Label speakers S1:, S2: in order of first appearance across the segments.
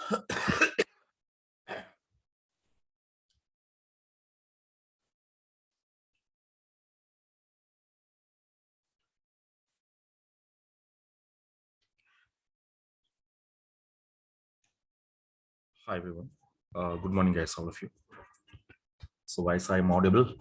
S1: Hi everyone. Good morning, guys, all of you. So, guys, I'm audible.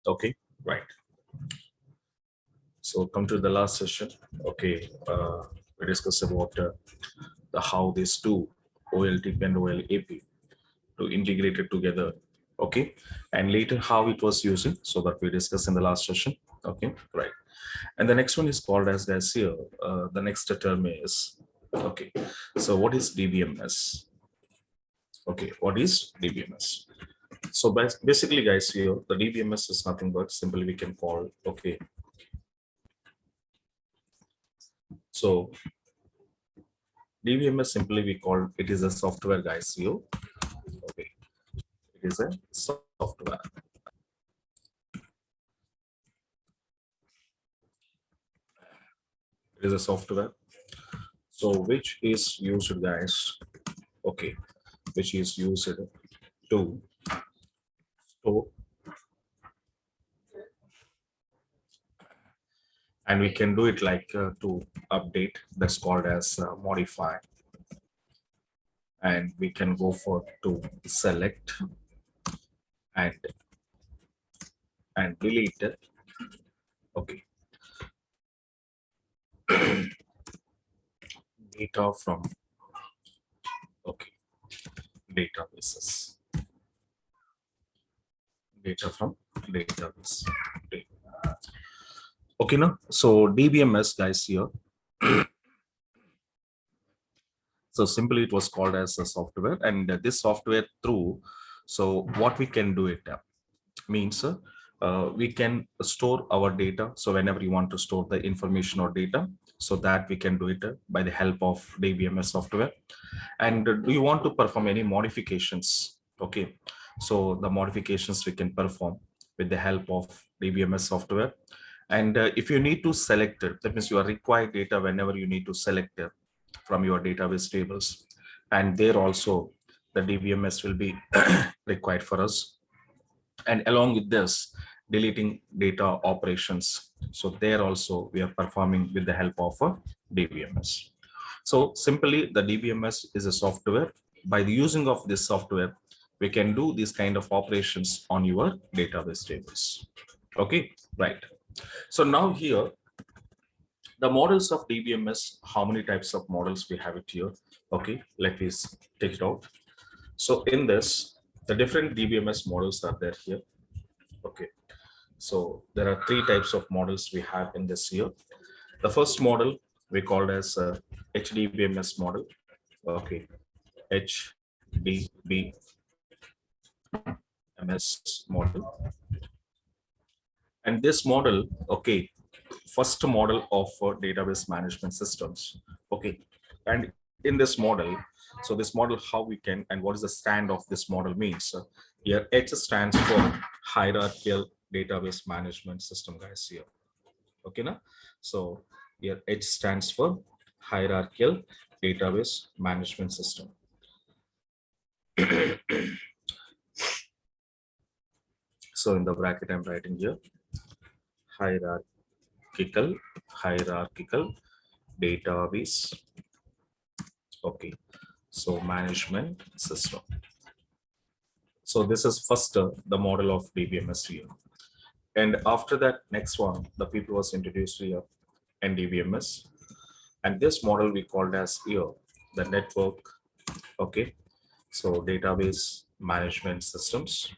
S1: Okay, right. So, come to the last session. Okay, we discussed about the how these two OLTP and OLAP to integrate it together. Okay, and later how it was using. So that we discussed in the last session. Okay, right. And the next one is called as guys here. The next term is okay. So, what is DBMS? Okay, what is DBMS? So basically, guys, here the DBMS is nothing but simply we can call okay. So DBMS simply we call it is a software, guys. You okay? It is a software. It is a software. So which is used, guys? Okay, which is used to store, and we can do it like to update. That's called as modify, and we can go for to select and delete it. Okay, data from okay databases, data from database. Okay, now so DBMS, guys, here. So simply it was called as a software, and this software through. So what we can do it means we can store our data. So whenever you want to store the information or data, so that we can do it by the help of DBMS software. And do you want to perform any modifications? Okay, so the modifications we can perform with the help of DBMS software. And if you need to select it, that means you are required data whenever you need to select it from your database tables. And there also the DBMS will be required for us. And along with this, deleting data operations. So there also we are performing with the help of a DBMS. So simply the DBMS is a software. By the using of this software, we can do these kind of operations on your database tables. Okay, right. So now here, the models of DBMS, how many types of models we have it here? Okay, let me take it out. So in this, the different DBMS models are there here. Okay, so there are three types of models we have in this here. The first model we called as HDBMS model. Okay, HDBMS model. And this model, okay, first model of database management systems. Okay, and in this model, so this model, how we can and what is the stand of this model means. Here, H stands for hierarchical database management system, guys. Here, okay, now, so here H stands for hierarchical database management system. So in the bracket, I'm writing here hierarchical database. Okay, so management system. So this is first the model of DBMS here. And after that, next one, the people was introduced here, NDBMS. And this model we called as here, the network, okay. So database management systems.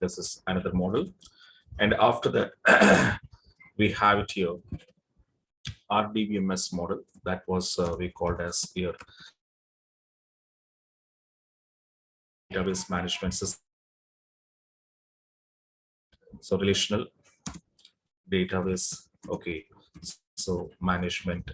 S1: This is another model. And after that, we have it here, RDBMS model. That was we called as here, database management system. So relational database, okay, so management.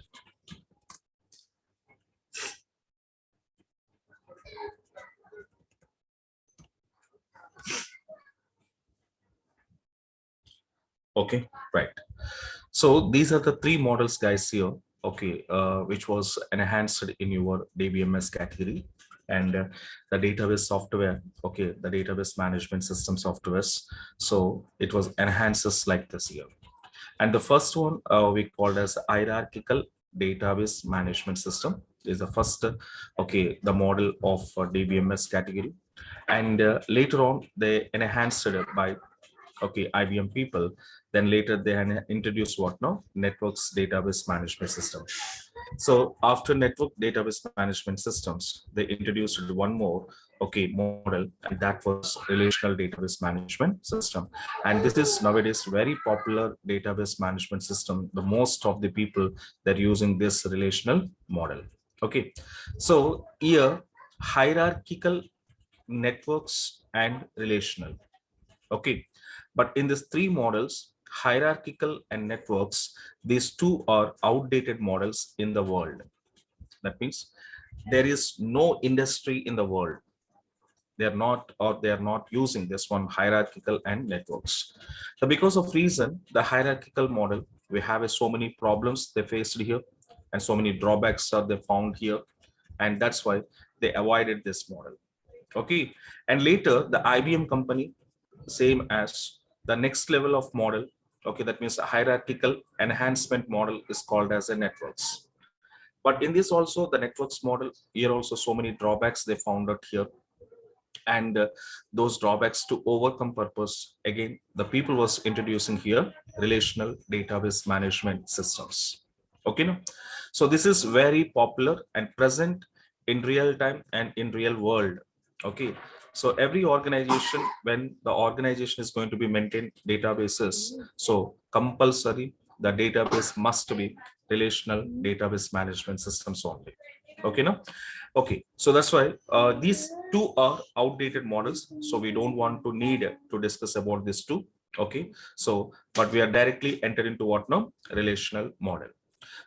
S1: Okay, right. So these are the three models, guys, here, okay, which was enhanced in your DBMS category. And the database software, okay, the database management system softwares. So it was enhances like this here. And the first one we called as hierarchical database management system is the first, okay, the model of DBMS category. And later on, they enhanced it by, okay, IBM people. Then later they introduced what now? Networks database management system. So after network database management systems, they introduced one more, okay, model, and that was relational database management system. And this is nowadays very popular database management system. The most of the people, they're using this relational model. Okay, so here hierarchical, networks, and relational. Okay, but in these three models, hierarchical and networks, these two are outdated models in the world. That means there is no industry in the world, they are not using this one, hierarchical and networks. So because of reason, the hierarchical model, we have so many problems they faced here, and so many drawbacks are they found here, and that's why they avoided this model. Okay, and later the IBM company, same as the next level of model, okay, that means a hierarchical enhancement model is called as a networks. But in this also, the networks model, here also so many drawbacks they found out here. And those drawbacks, to overcome purpose, again the people was introducing here relational database management systems. Okay, no? So this is very popular and present in real time and in real world. Okay, so every organization, when the organization is going to be maintained databases, so compulsory the database must be relational database management systems only. Okay, no? Okay, so that's why these two are outdated models. So we don't want to need to discuss about these two. Okay, so but we are directly entered into what now? Relational model.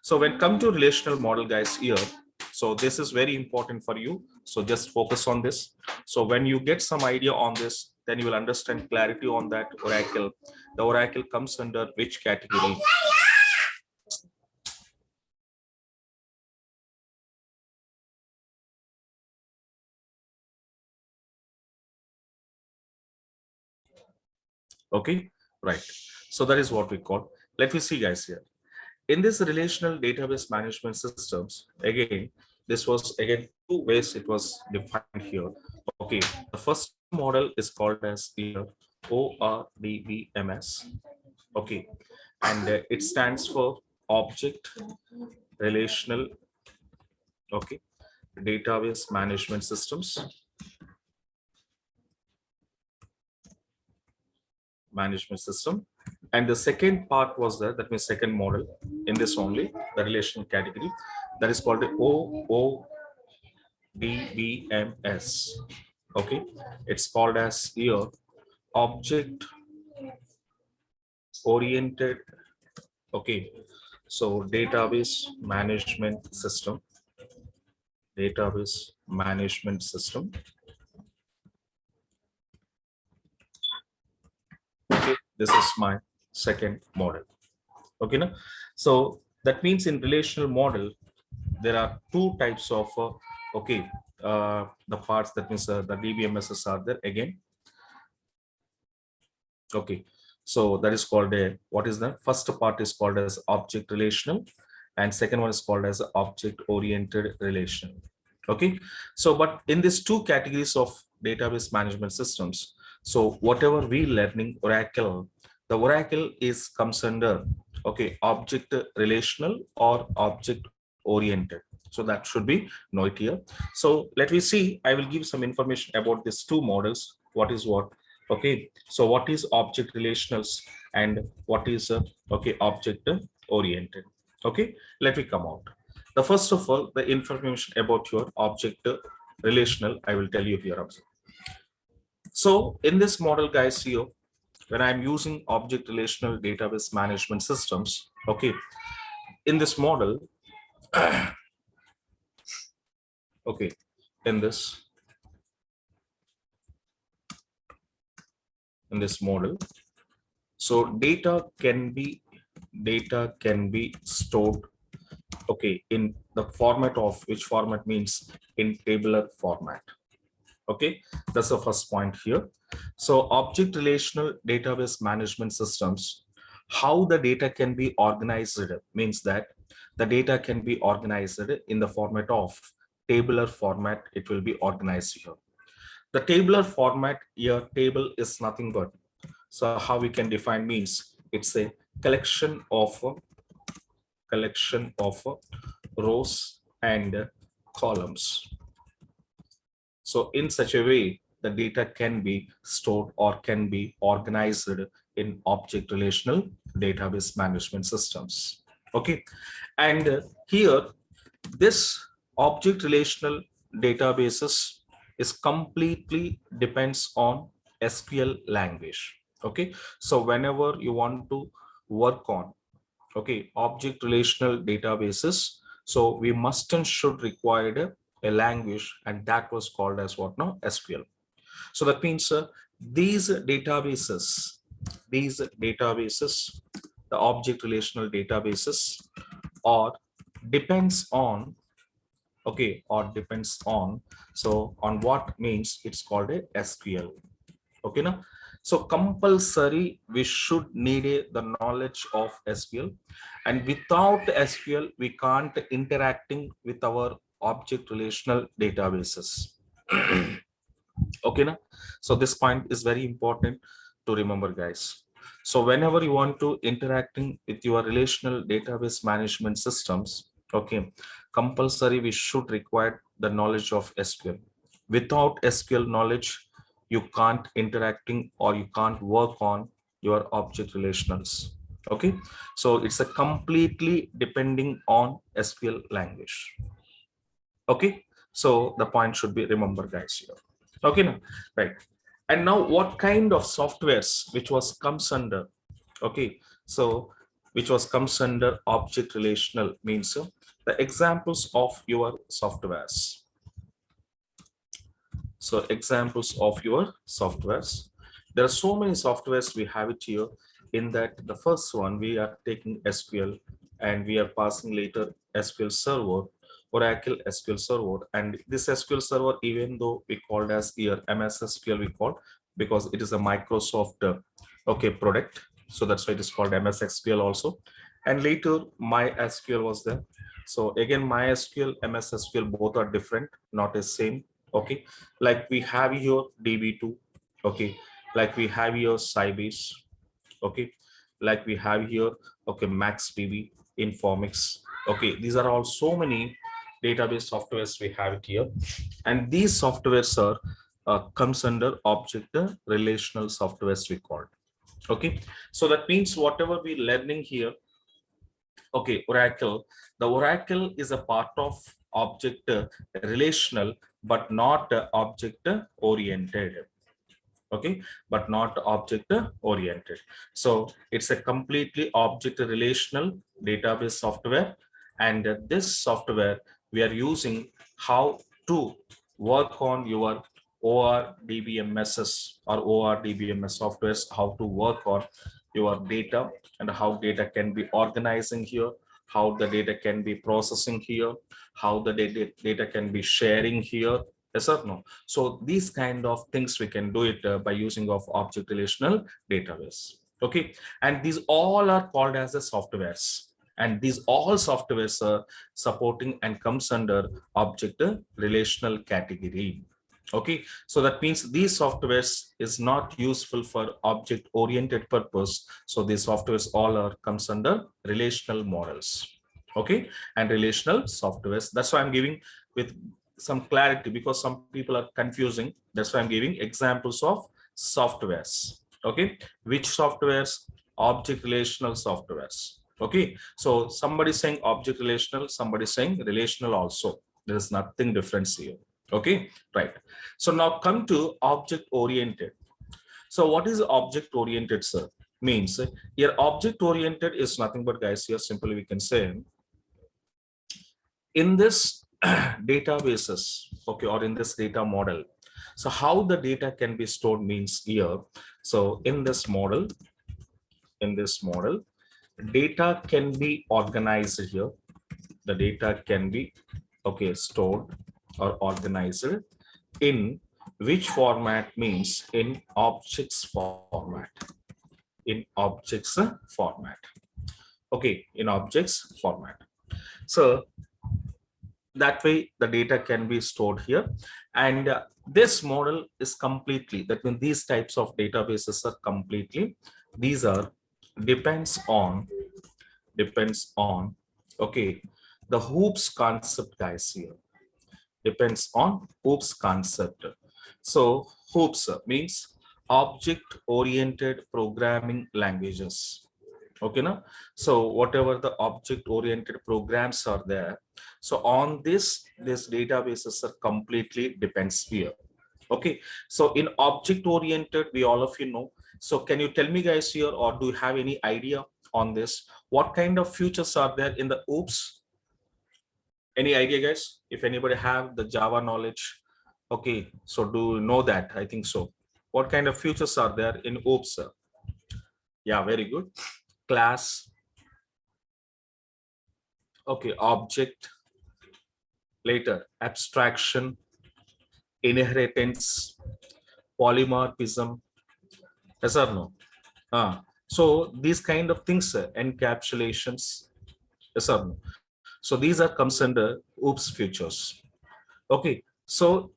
S1: So when come to relational model, guys, here, so this is very important for you. So just focus on this. So when you get some idea on this, then you will understand clarity on that Oracle. The Oracle comes under which category? Okay, right. So that is what we call. Let me see, guys, here. In this relational database management systems, again, this was again two ways it was defined here. Okay, the first model is called as here ORDBMS. Okay, and it stands for Object Relational, okay, Database Management Systems. Management system. And the second part was that means second model in this only, the relational category, that is called the OODBMS. Okay, it's called as here object oriented, okay, so database management system. Okay, this is my second model. Okay, no? So that means in relational model there are two types of okay, the parts, that means the DBMSs are there again. Okay, so that is called a, what is the first part is called as object relational, and second one is called as object oriented relational. Okay, so but in these two categories of database management systems, so whatever we learning Oracle, the Oracle is comes under, okay, object relational or object oriented. So that should be noted here. So let me see, I will give some information about these two models, what is what. Okay, so what is object relationals and what is okay, object oriented. Okay, let me come out. The first of all, the information about your object relational, I will tell you here also. So in this model, guys, here when I'm using object relational database management systems, okay, in this model, okay, in this model, so data can be stored, okay, in the format of, which format means in tabular format. Okay, that's the first point here. So object relational database management systems, how the data can be organized means that the data can be organized in the format of tabular format. It will be organized here. The tabular format here, table is nothing but, so how we can define means it's a collection of rows and columns. So in such a way, the data can be stored or can be organized in object relational database management systems. Okay, and here this object relational databases is completely depends on SQL language. Okay, so whenever you want to work on, okay, object relational databases, so we must and should require a language, and that was called as what now? SQL. So that means these databases, the object relational databases, or depends on, okay, or depends on, so on what means it's called a SQL. Okay, now, so compulsory we should need the knowledge of SQL, and without SQL we can't interacting with our object relational databases. Okay, now, so this point is very important to remember, guys. So whenever you want to interacting with your relational database management systems, okay, compulsory we should require the knowledge of SQL. Without SQL knowledge, you can't interacting or you can't work on your object relationals. Okay, so it's a completely depending on SQL language. Okay, so the point should be remember, guys, here. Okay, now, right. And now what kind of softwares which was comes under, okay, so which was comes under object relational means the examples of your softwares. So examples of your softwares, there are so many softwares we have it here. In that, the first one we are taking SQL, and we are passing later SQL Server, Oracle SQL Server. And this SQL Server, even though we called as here MS SQL, we called because it is a Microsoft okay product, so that's why it is called MS SQL also. And later MySQL was there. So again, MySQL, MS SQL, both are different, not the same. Okay, like we have here DB2, okay, like we have here Sybase, okay, like we have here, okay, MaxDB, Informix. Okay, these are all so many database softwares we have it here, and these softwares are comes under object relational softwares we called. Okay, so that means whatever we learning here, okay, Oracle, the Oracle is a part of object relational, but not object oriented. Okay, but not object oriented. So it's a completely object relational database software, and this software we are using how to work on your ORDBMSs or ORDBMS softwares, how to work on your data, and how data can be organizing here, how the data can be processing here, how the data can be sharing here. Yes or no? So these kind of things we can do it by using of object relational database. Okay, and these all are called as the softwares, and these all softwares are supporting and comes under object relational category. Okay, so that means these softwares is not useful for object oriented purpose. So these softwares all are comes under relational models. Okay, and relational softwares. That's why I'm giving with some clarity, because some people are confusing. That's why I'm giving examples of softwares. Okay, which softwares? Object relational softwares. Okay, so somebody saying object relational, somebody saying relational also. There is nothing different here. Okay, right. So now come to object oriented. So what is object oriented, sir? Means here object oriented is nothing but, guys, here simply we can say in this databases, okay, or in this data model. So how the data can be stored means here. So in this model, data can be organized here. The data can be, okay, stored or organized in which format means in objects format. In objects format. Okay, in objects format. So that way the data can be stored here, and this model is completely, that means these types of databases are completely, these are depends on okay, the hoops concept, guys, here depends on hoops concept. So hoops means object oriented programming languages. Okay, now, so whatever the object oriented programs are there, so on this databases are completely depends here. Okay, so in object oriented, we all of you know. So can you tell me, guys, here, or do you have any idea on this, what kind of features are there in the oops? Any idea, guys, if anybody have the Java knowledge? Okay, so do you know that? I think so. What kind of features are there in oops, sir? Yeah, very good. Class, okay, object, later abstraction, inheritance, polymorphism. Yes or no? So these kind of things, encapsulations. Yes or no? So these are comes under oops features. Okay, so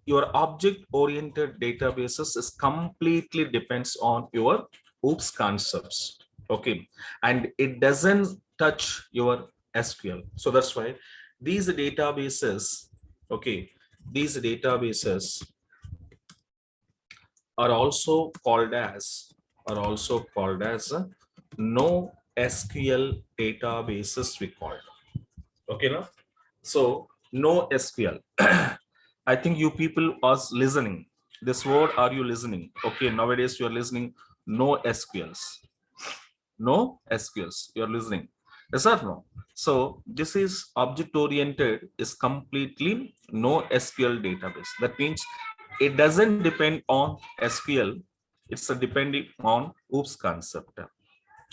S1: your object oriented databases is completely depends on your oops concepts. Okay, and it doesn't touch your SQL. So that's why these databases, okay, these databases are also called as no SQL databases, we call it. Okay, now, so no SQL. I think you people are listening. This word, are you listening? Okay, nowadays you are listening. No SQLs. No SQLs. You are listening. Yes or no? So this is object oriented is completely no SQL database. That means it doesn't depend on SQL. It's a depending on oops concept.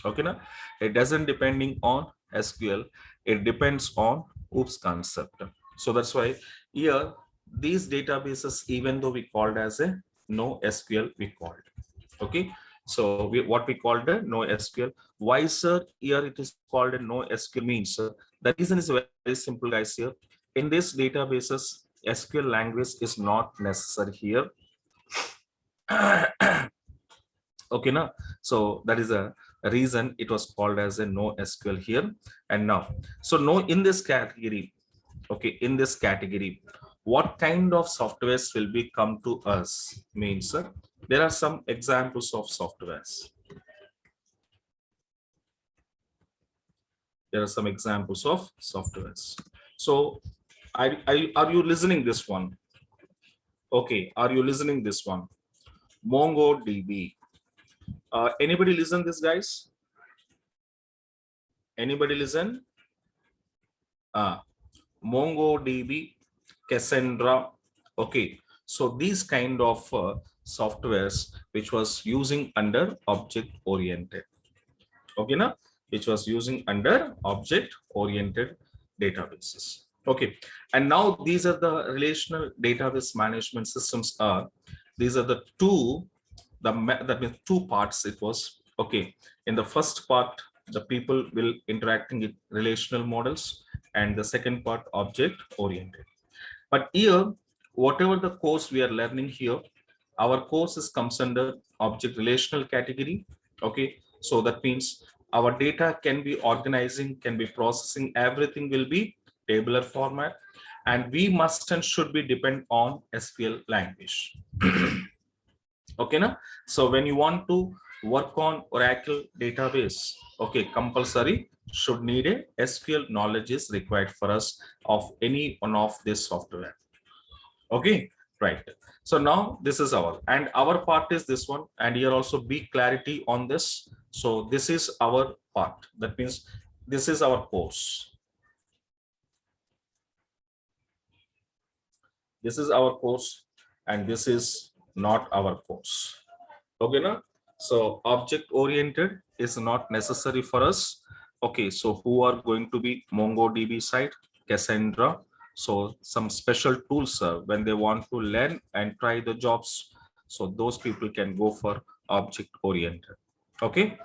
S1: Okay, now it doesn't depending on SQL. It depends on oops concept. So that's why here these databases, even though we called as a no SQL, we called. Okay, so what we called a no SQL. Why, sir, here it is called a no SQL means, the reason is very simple, guys. Here in this databases, SQL language is not necessary here. Okay, now, so that is a reason it was called as a no SQL here. And now, so no, in this category, okay, in this category, what kind of softwares will be come to us means, there are some examples of softwares. There are some examples of softwares. So are you listening this one? Okay, are you listening this one? MongoDB. Anybody listen this, guys? Anybody listen? MongoDB, Cassandra. Okay, so these kind of softwares which was using under object oriented. Okay, now, which was using under object oriented databases. Okay, and now these are the relational database management systems. Are these are the two, that means two parts it was. Okay, in the first part, the people will interacting with relational models, and the second part object oriented. But here, whatever the course we are learning here, our courses comes under object relational category. Okay, so that means our data can be organizing, can be processing, everything will be tabular format, and we must and should be depend on SQL language. Okay, now, so when you want to work on Oracle database, okay, compulsory should need a SQL knowledge is required for us of any one of this software. Okay, Right. So now this is our part is this one, and here also be clarity on this. So this is our part. That means this is our course. This is our course, and this is not our course. Okay, now, so object oriented is not necessary for us. Okay, so who are going to be MongoDB side, Cassandra? So some special tools, when they want to learn and try the jobs, so those people can go for object oriented. Okay,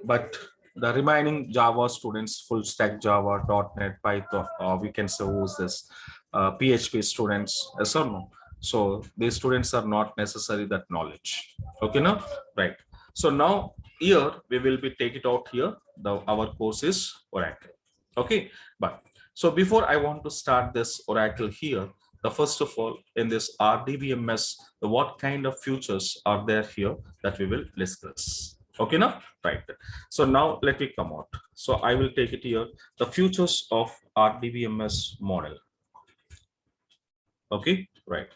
S1: but the remaining Java students, full stack Java, .NET, Python, we can say who's this, PHP students, yes or no? So these students are not necessary that knowledge. Okay, now, right. So now here we will be take it out here. Our course is Oracle. Okay, but so before I want to start this Oracle here, the first of all in this RDBMS, what kind of features are there here that we will discuss. Okay, now, right. So now let me come out. So I will take it here. The features of RDBMS model. Okay, right.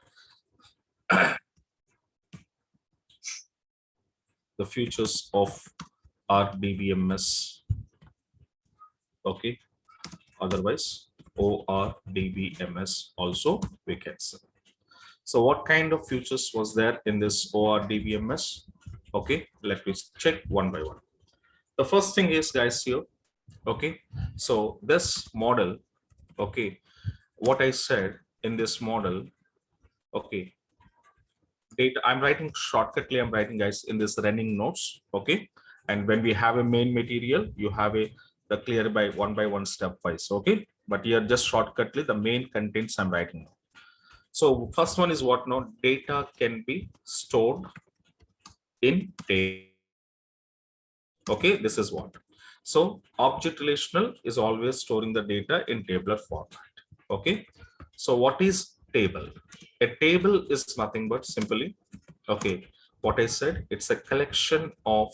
S1: The features of RDBMS. Okay, otherwise ORDBMS also we can say. So what kind of features was there in this ORDBMS? Okay, let me check one by one. The first thing is, guys, here. Okay, so this model, okay, what I said in this model, okay, data I'm writing shortcutly, I'm writing, guys, in this running notes. Okay, and when we have a main material, you have a the clear by one stepwise. Okay, but here just shortcutly the main contents I'm writing now. So first one is what now, data can be stored in table. Okay, this is what. So object relational is always storing the data in tabular format. Okay, so what is table? A table is nothing but simply, okay, what I said, it's a collection of,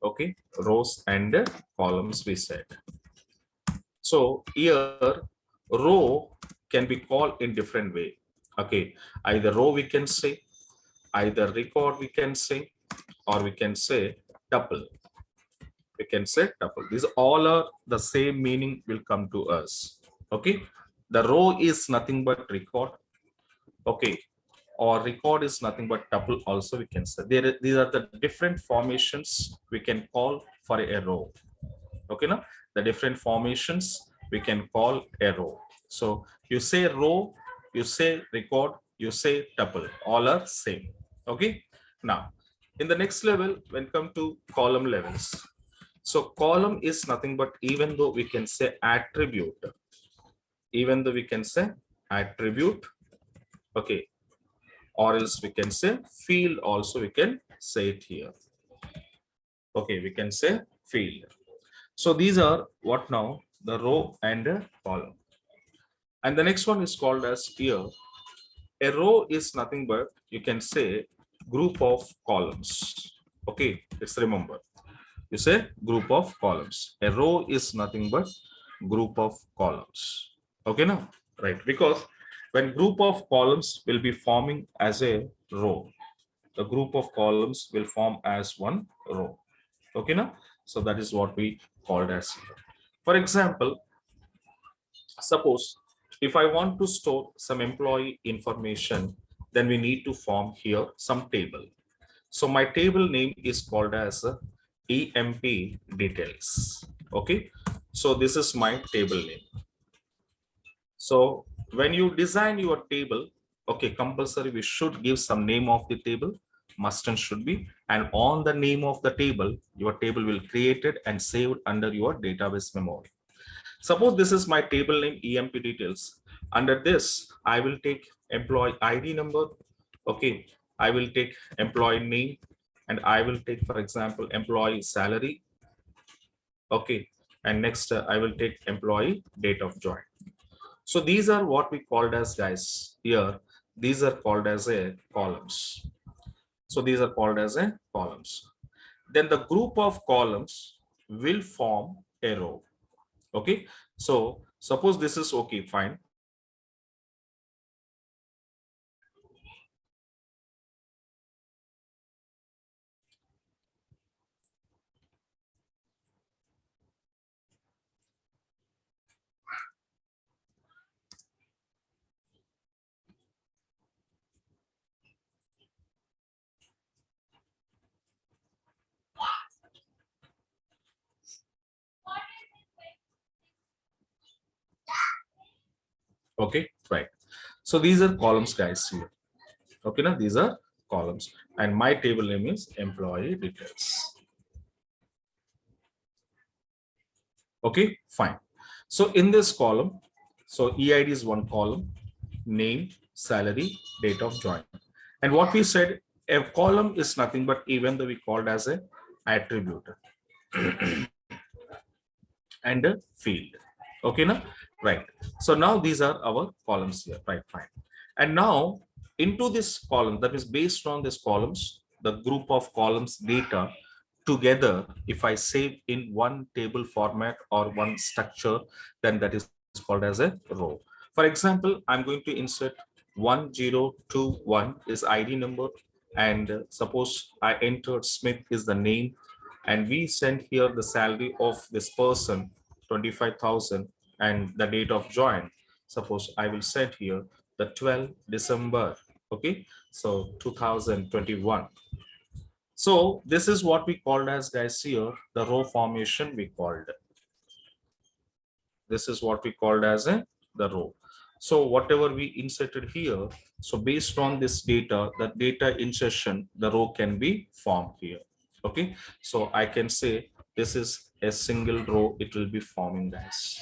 S1: okay, rows and columns, we said. So here row can be called in different way. Okay, either row we can say, either record we can say, or we can say tuple. We can say tuple. These all are the same meaning will come to us. Okay, the row is nothing but record. Okay, or record is nothing but tuple also we can say. These are the different formations we can call for a row. Okay, now the different formations we can call a row. So you say row, you say record, you say tuple, all are same. Okay, now in the next level, when come to column levels, so column is nothing but, even though we can say attribute, even though we can say attribute, okay, or else we can say field also, we can say it here. Okay, we can say field. So these are what now, the row and a column. And the next one is called as here. A row is nothing but, you can say, group of columns. Okay, let's remember. You say group of columns. A row is nothing but group of columns. Okay, now, right? Because when group of columns will be forming as a row, the group of columns will form as one row. Okay, now, so that is what we called as here. For example, suppose if I want to store some employee information, then we need to form here some table. So my table name is called as EMP details. Okay, so this is my table name. So when you design your table, okay, compulsory we should give some name of the table, must and should be, and on the name of the table, your table will created and saved under your database memory. Suppose this is my table name EMP details. Under this, I will take employee ID number. Okay, I will take employee name, and I will take, for example, employee salary. Okay, and next I will take employee date of join. So these are what we called as, guys, here. These are called as a columns. So these are called as a columns. Then the group of columns will form a row. Okay, so suppose this is okay, fine. Okay, right. So these are columns, guys, here. Okay, now these are columns, and my table name is employee details. Okay, fine. So in this column, so EID is one column, name, salary, date of join. And what we said, a column is nothing but even though we called as a attribute and a field. Okay, now, right. So now these are our columns here, right? Fine. And now into this column, that is based on this columns, the group of columns data together, if I save in one table format or one structure, then that is called as a row. For example, I'm going to insert 1021 is ID number, and suppose I entered Smith is the name, and we send here the salary of this person 25,000 and the date of join. Suppose I will set here the 12 December. Okay, so 2021. So this is what we called as, guys, here the row formation we called. This is what we called as a the row. So whatever we inserted here, so based on this data, the data insertion, the row can be formed here. Okay, so I can say this is a single row, it will be forming, guys.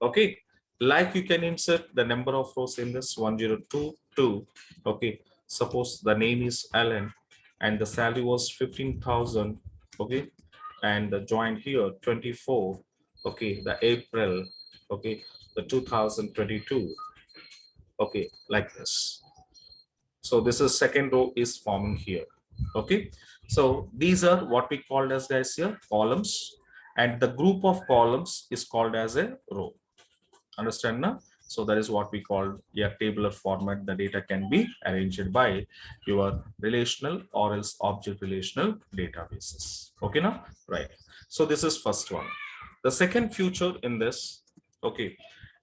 S1: Okay, like you can insert the number of rows in this 1022. Okay, suppose the name is Alan and the salary was 15,000. Okay, and the join here 24. Okay, the April. Okay, the 2022. Okay, like this. So this is second row is forming here. Okay, so these are what we called as, guys, here columns, and the group of columns is called as a row. Understand now? So that is what we call a tabular format. The data can be arranged by your relational or else object relational databases. Okay, now, right? So this is first one. The second feature in this, okay,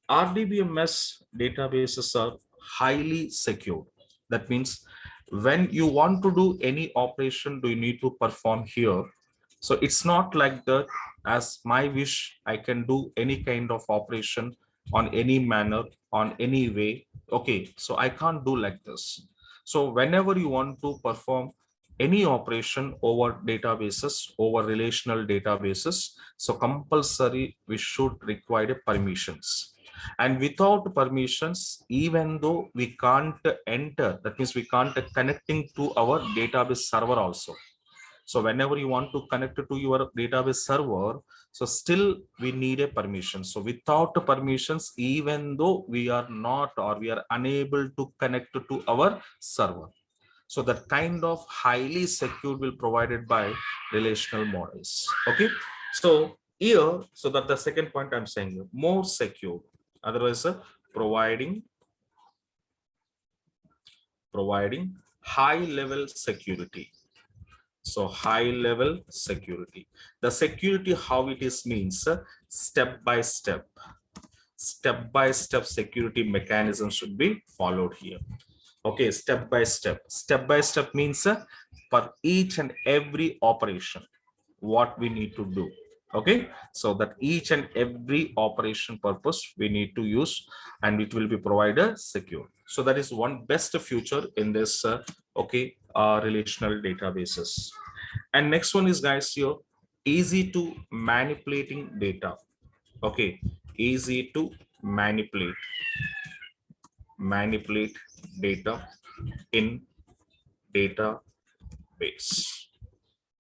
S1: RDBMS databases are highly secure. That means when you want to do any operation, do you need to perform here? So it's not like that as my wish, I can do any kind of operation on any manner, on any way. Okay, so I can't do like this. So whenever you want to perform any operation over databases, over relational databases, so compulsory we should require permissions. And without permissions, even though we can't enter, that means we can't connecting to our database server also. So whenever you want to connect to your database server, so still we need a permission. So without permissions, even though we are not or we are unable to connect to our server. So that kind of highly secure will provided by relational models. Okay. So here, so that the second point I'm saying more secure. Otherwise, providing high level security. So high level security. The security, how it is means step by step security mechanism should be followed here. Okay, step by step means for each and every operation what we need to do. Okay, so that each and every operation purpose we need to use, and it will be provided secure. So that is one best feature in this okay, relational databases. And next one is, guys, here easy to manipulating data. Okay, easy to manipulate data in database.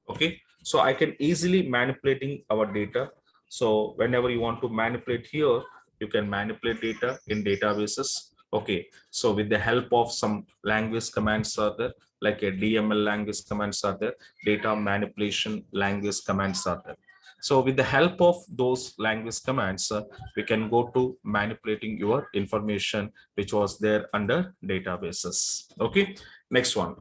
S1: Okay, so I can easily manipulating our data. So whenever you want to manipulate here, you can manipulate data in databases. Okay, so with the help of some language commands are there, like a DML language commands are there, data manipulation language commands are there. So with the help of those language commands, we can go to manipulating your information which was there under databases. Okay, next one.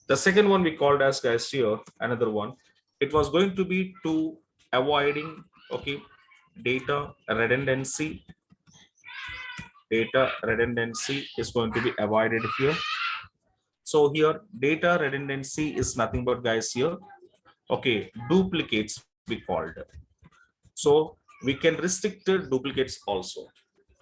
S1: The second one we called as, guys, here another one. It was going to be to avoiding, okay, data redundancy. Data redundancy is going to be avoided here. So here data redundancy is nothing but, guys, here, okay, duplicates we called. So we can restrict the duplicates also.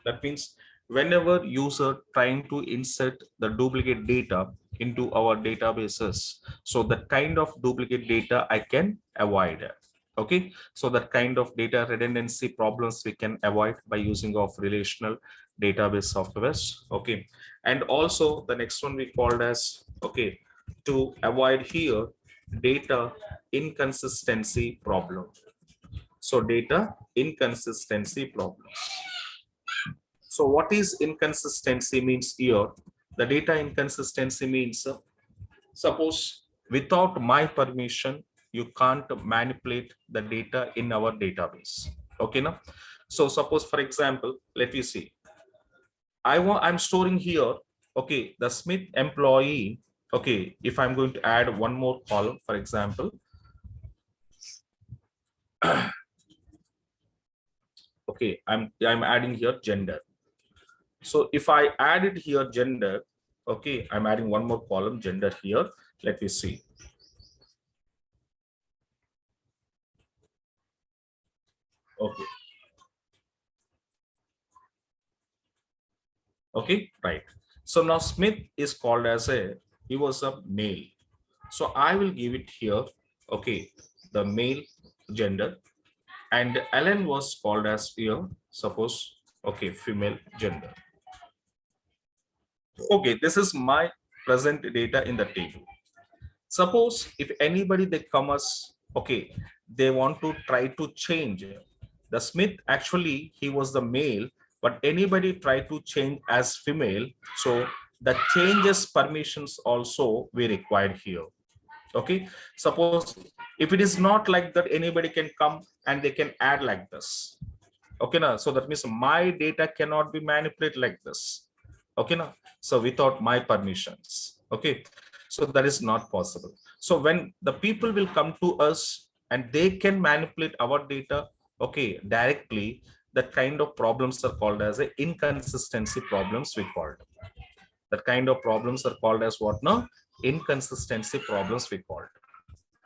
S1: That means whenever user trying to insert the duplicate data into our databases, so that kind of duplicate data I can avoid. Okay, so that kind of data redundancy problems we can avoid by using of relational database softwares. Okay, and also the next one we called as, okay, to avoid here data inconsistency problem. So data inconsistency problems. So what is inconsistency means here? The data inconsistency means, suppose without my permission, you can't manipulate the data in our database. Okay, now. So suppose, for example, let me see. I'm storing here, okay, the Smith employee. Okay, if I'm going to add one more column, for example, okay, I'm adding here gender. So if I add it here gender, okay, I'm adding one more column gender here. Let me see. Okay. Okay, right. So now Smith is called as he was a male. So I will give it here, okay, the male gender, and Ellen was called as here, suppose, okay, female gender. Okay, this is my present data in the table. Suppose if anybody they come as, okay, they want to try to change the Smith, actually he was the male, but anybody try to change as female, so the changes permissions also we required here. Okay, suppose if it is not like that, anybody can come and they can add like this. Okay, now so that means my data cannot be manipulated like this. Okay, now so without my permissions. Okay, so that is not possible. So when the people will come to us and they can manipulate our data, okay, directly, that kind of problems are called as a inconsistency problems we called. That kind of problems are called as what now? Inconsistency problems we called.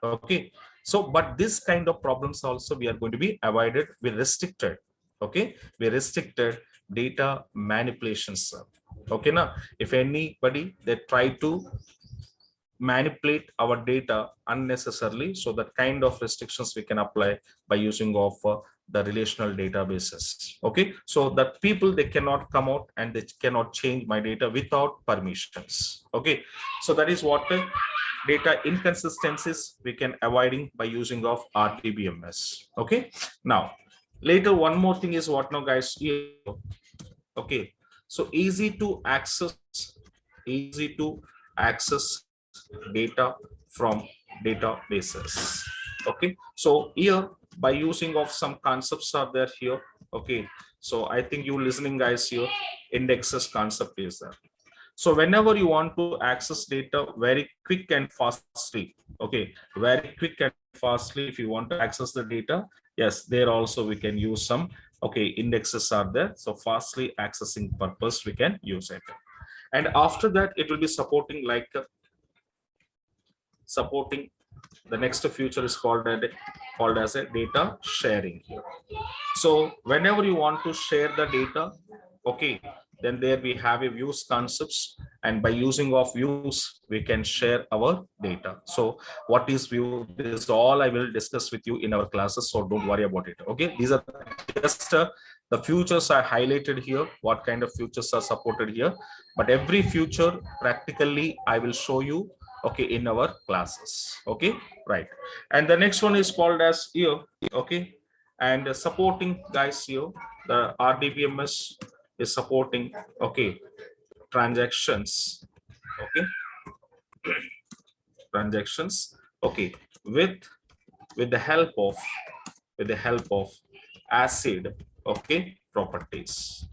S1: Okay, so but this kind of problems also we are going to be avoided. We restricted. Okay, we restricted data manipulations. Okay, now if anybody they try to manipulate our data unnecessarily, so that kind of restrictions we can apply by using of the relational databases. Okay, so that people they cannot come out and they cannot change my data without permissions. Okay, so that is what data inconsistencies we can avoiding by using of RDBMS. Okay, now later one more thing is what now guys. Okay, so easy to access data from databases. Okay, so here by using of some concepts are there here. Okay, so I think you listening guys here, indexes concept is there. So whenever you want to access data very quick and fastly, okay, very quick and fastly, if you want to access the data, yes, there also we can use some, okay, indexes are there. So fastly accessing purpose, we can use it. And after that, it will be supporting like supporting the next feature is called as a data sharing here. So whenever you want to share the data, okay, then there we have a views concepts, and by using of views we can share our data. So what is view? This all I will discuss with you in our classes, so don't worry about it. Okay, these are just the features I highlighted here, what kind of features are supported here, but every feature practically I will show you, okay, in our classes. Okay, right. And the next one is called as here, okay, and supporting guys here, the RDBMS is supporting, okay, transactions. Okay, transactions, okay, with the help of acid, okay, properties,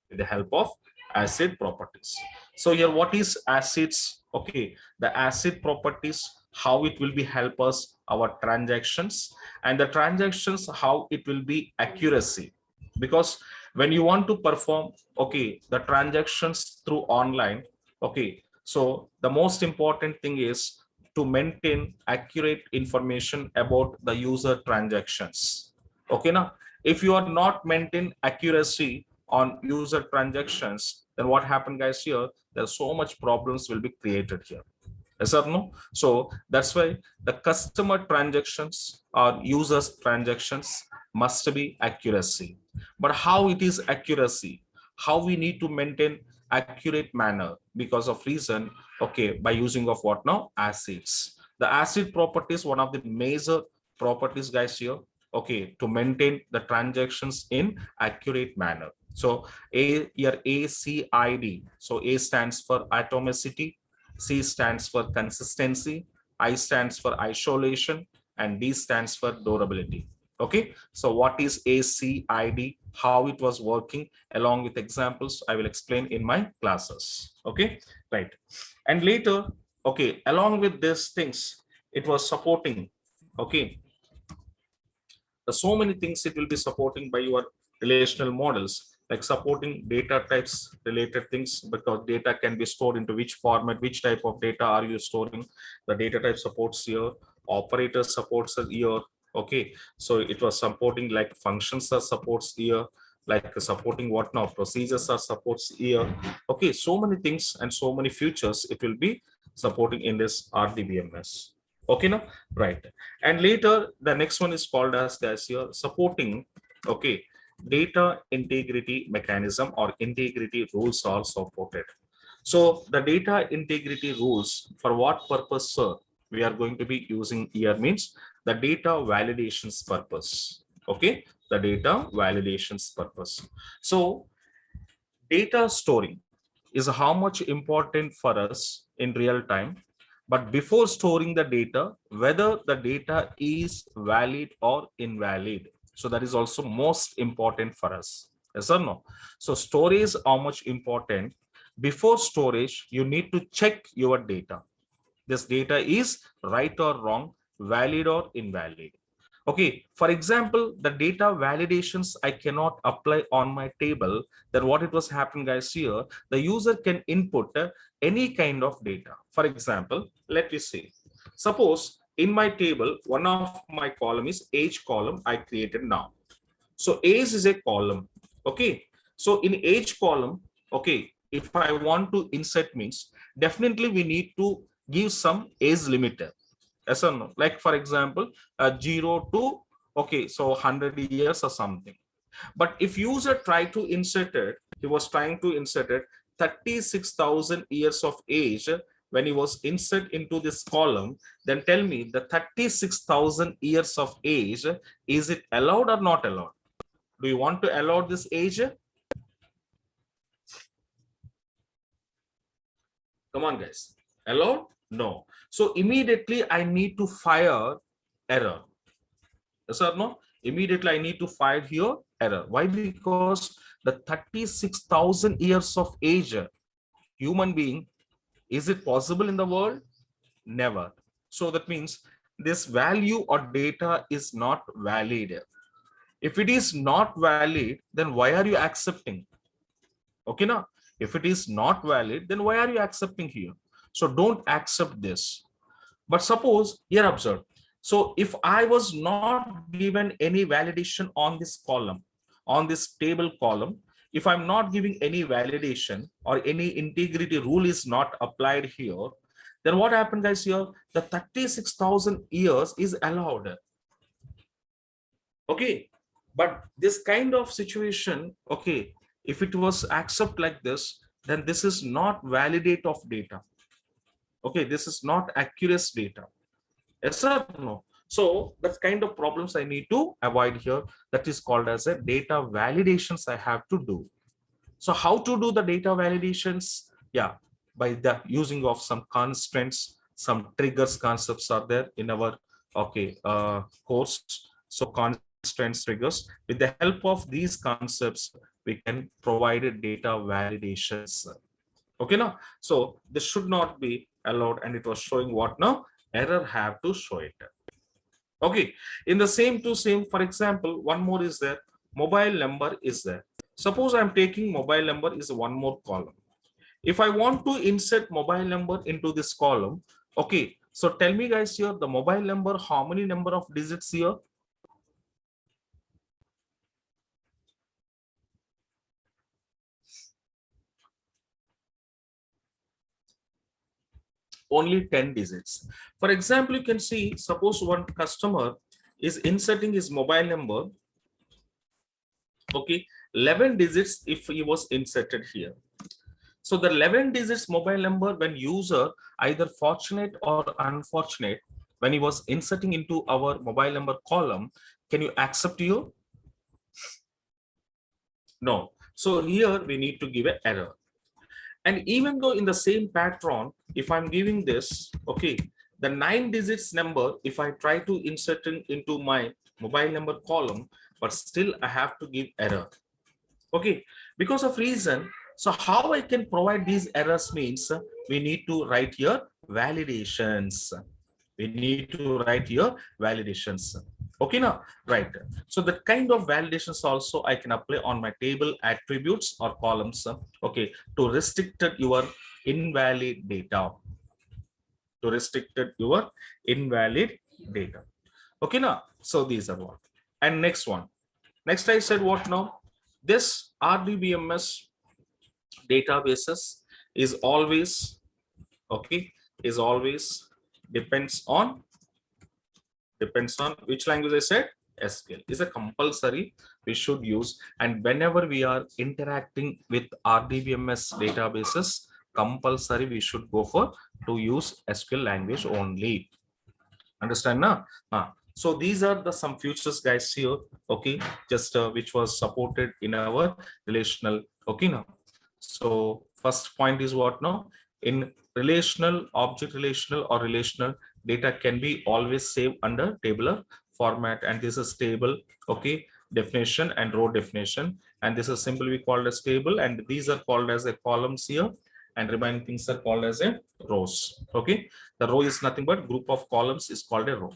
S1: with the help of acid properties. So here what is acids? Okay, the acid properties, how it will be help us our transactions, and the transactions how it will be accuracy, because when you want to perform, okay, the transactions through online, okay, so the most important thing is to maintain accurate information about the user transactions. Okay, now if you are not maintain accuracy, on user transactions, then what happened guys here? There's so much problems will be created here. Yes or no? So that's why the customer transactions or users transactions must be accuracy. But how it is accuracy? How we need to maintain accurate manner? Because of reason, okay, by using of what now? Acids. The acid property is one of the major properties, guys, here. Okay, to maintain the transactions in accurate manner. So A here ACID. So A stands for atomicity, C stands for consistency, I stands for isolation, and D stands for durability. Okay, so what is ACID, how it was working, along with examples, I will explain in my classes. Okay, right. And later, okay, along with these things, it was supporting, okay, so many things it will be supporting by your relational models, like supporting data types related things, because data can be stored into which format, which type of data are you storing. The data type supports here, operator supports here. Okay, so it was supporting like functions are supports here, like supporting what now, procedures are supports here. Okay, so many things and so many features it will be supporting in this RDBMS. Okay, now, right. And later the next one is called as here supporting, okay, data integrity mechanism or integrity rules are supported. So the data integrity rules, for what purpose, sir, we are going to be using here means the data validations purpose. Okay, the data validations purpose. So data storing is how much important for us in real time. But before storing the data, whether the data is valid or invalid, so that is also most important for us. Yes or no? So storage how much important. Before storage, you need to check your data. This data is right or wrong, valid or invalid. Okay, for example, the data validations I cannot apply on my table. Then what it was happening, guys, here, the user can input any kind of data. For example, let me see. Suppose in my table, one of my column is age column I created now. So age is a column. Okay, so in age column, okay, if I want to insert means, definitely we need to give some age limiter. Yes or no? Like for example, 0 to, okay, so 100 years or something. But if user try to insert it, he was trying to insert it 36,000 years of age when he was insert into this column, then tell me the 36,000 years of age, is it allowed or not allowed? Do you want to allow this age? Come on, guys. Allowed? No. So immediately I need to fire error. Yes or no? Immediately I need to fire here error. Why? Because the 36,000 years of age human being, is it possible in the world? Never. So that means this value or data is not valid. If it is not valid, then why are you accepting? Okay, now if it is not valid, then why are you accepting here? So don't accept this. But suppose here, observe. So if I was not given any validation on this column, on this table column, if I'm not giving any validation or any integrity rule is not applied here, then what happened, guys, here? The 36,000 years is allowed. Okay, but this kind of situation, okay, if it was accept like this, then this is not validate of data. Okay, this is not accurate data. Yes or no? So that's kind of problems I need to avoid here. That is called as a data validations I have to do. So how to do the data validations? Yeah, by the using of some constraints, some triggers concepts are there in our, okay, course. So constraints, triggers. With the help of these concepts, we can provide data validations. Okay, now, so this should not be allowed, and it was showing what now? Error have to show it. Okay, in the same to same, for example, one more is there, mobile number is there. Suppose I'm taking mobile number is one more column. If I want to insert mobile number into this column, okay, so tell me, guys, here the mobile number, how many number of digits here? only 10 digits. For example, you can see, suppose one customer is inserting his mobile number, okay, 11 digits if he was inserted here. So the 11 digits mobile number, when user either fortunate or unfortunate, when he was inserting into our mobile number column, can you accept you? No. So here we need to give an error. And even though in the same pattern, if I'm giving this, okay, the 9 digits number, if I try to insert into my mobile number column, but still I have to give error. Okay, because of reason. So how I can provide these errors means we need to write here validations. We need to write here validations. Okay, now, right. So that kind of validations also I can apply on my table attributes or columns. Okay, to restrict your invalid data. To restrict your invalid data. Okay, now. So these are what. And next one. Next I said what now? This RDBMS databases is always, okay, is always depends on which language I said? SQL is a compulsory we should use, and whenever we are interacting with RDBMS databases, compulsory we should go for to use SQL language only. Understand now? So these are the some features guys here, okay, just which was supported in our relational. Okay, now, so first point is what now? In relational, object relational or relational, data can be always saved under tabular format, and this is table, okay, definition and row definition, and this is simply called as table, and these are called as a columns here, and remaining things are called as a rows. Okay, the row is nothing but group of columns is called a row.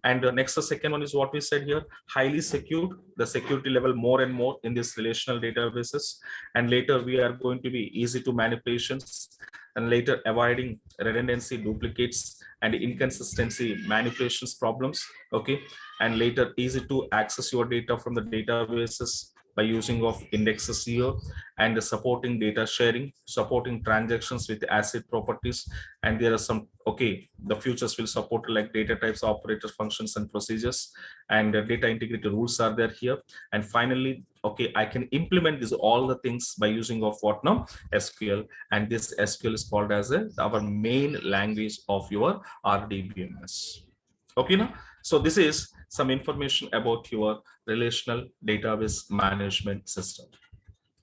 S1: And next, the second one is what we said here, highly secured, the security level more and more in this relational databases, and later we are going to be easy to manipulations, and later avoiding redundancy, duplicates, and inconsistency manipulations problems. Okay, and later easy to access your data from the databases by using of indexes here, and supporting data sharing, supporting transactions with ACID properties, and there are some, okay, the futures will support like data types, operators, functions, and procedures, and data integrity rules are there here. And finally, okay, I can implement this all the things by using of what now? SQL, and this SQL is called as our main language of your RDBMS. Okay, now, so this is some information about your relational database management system.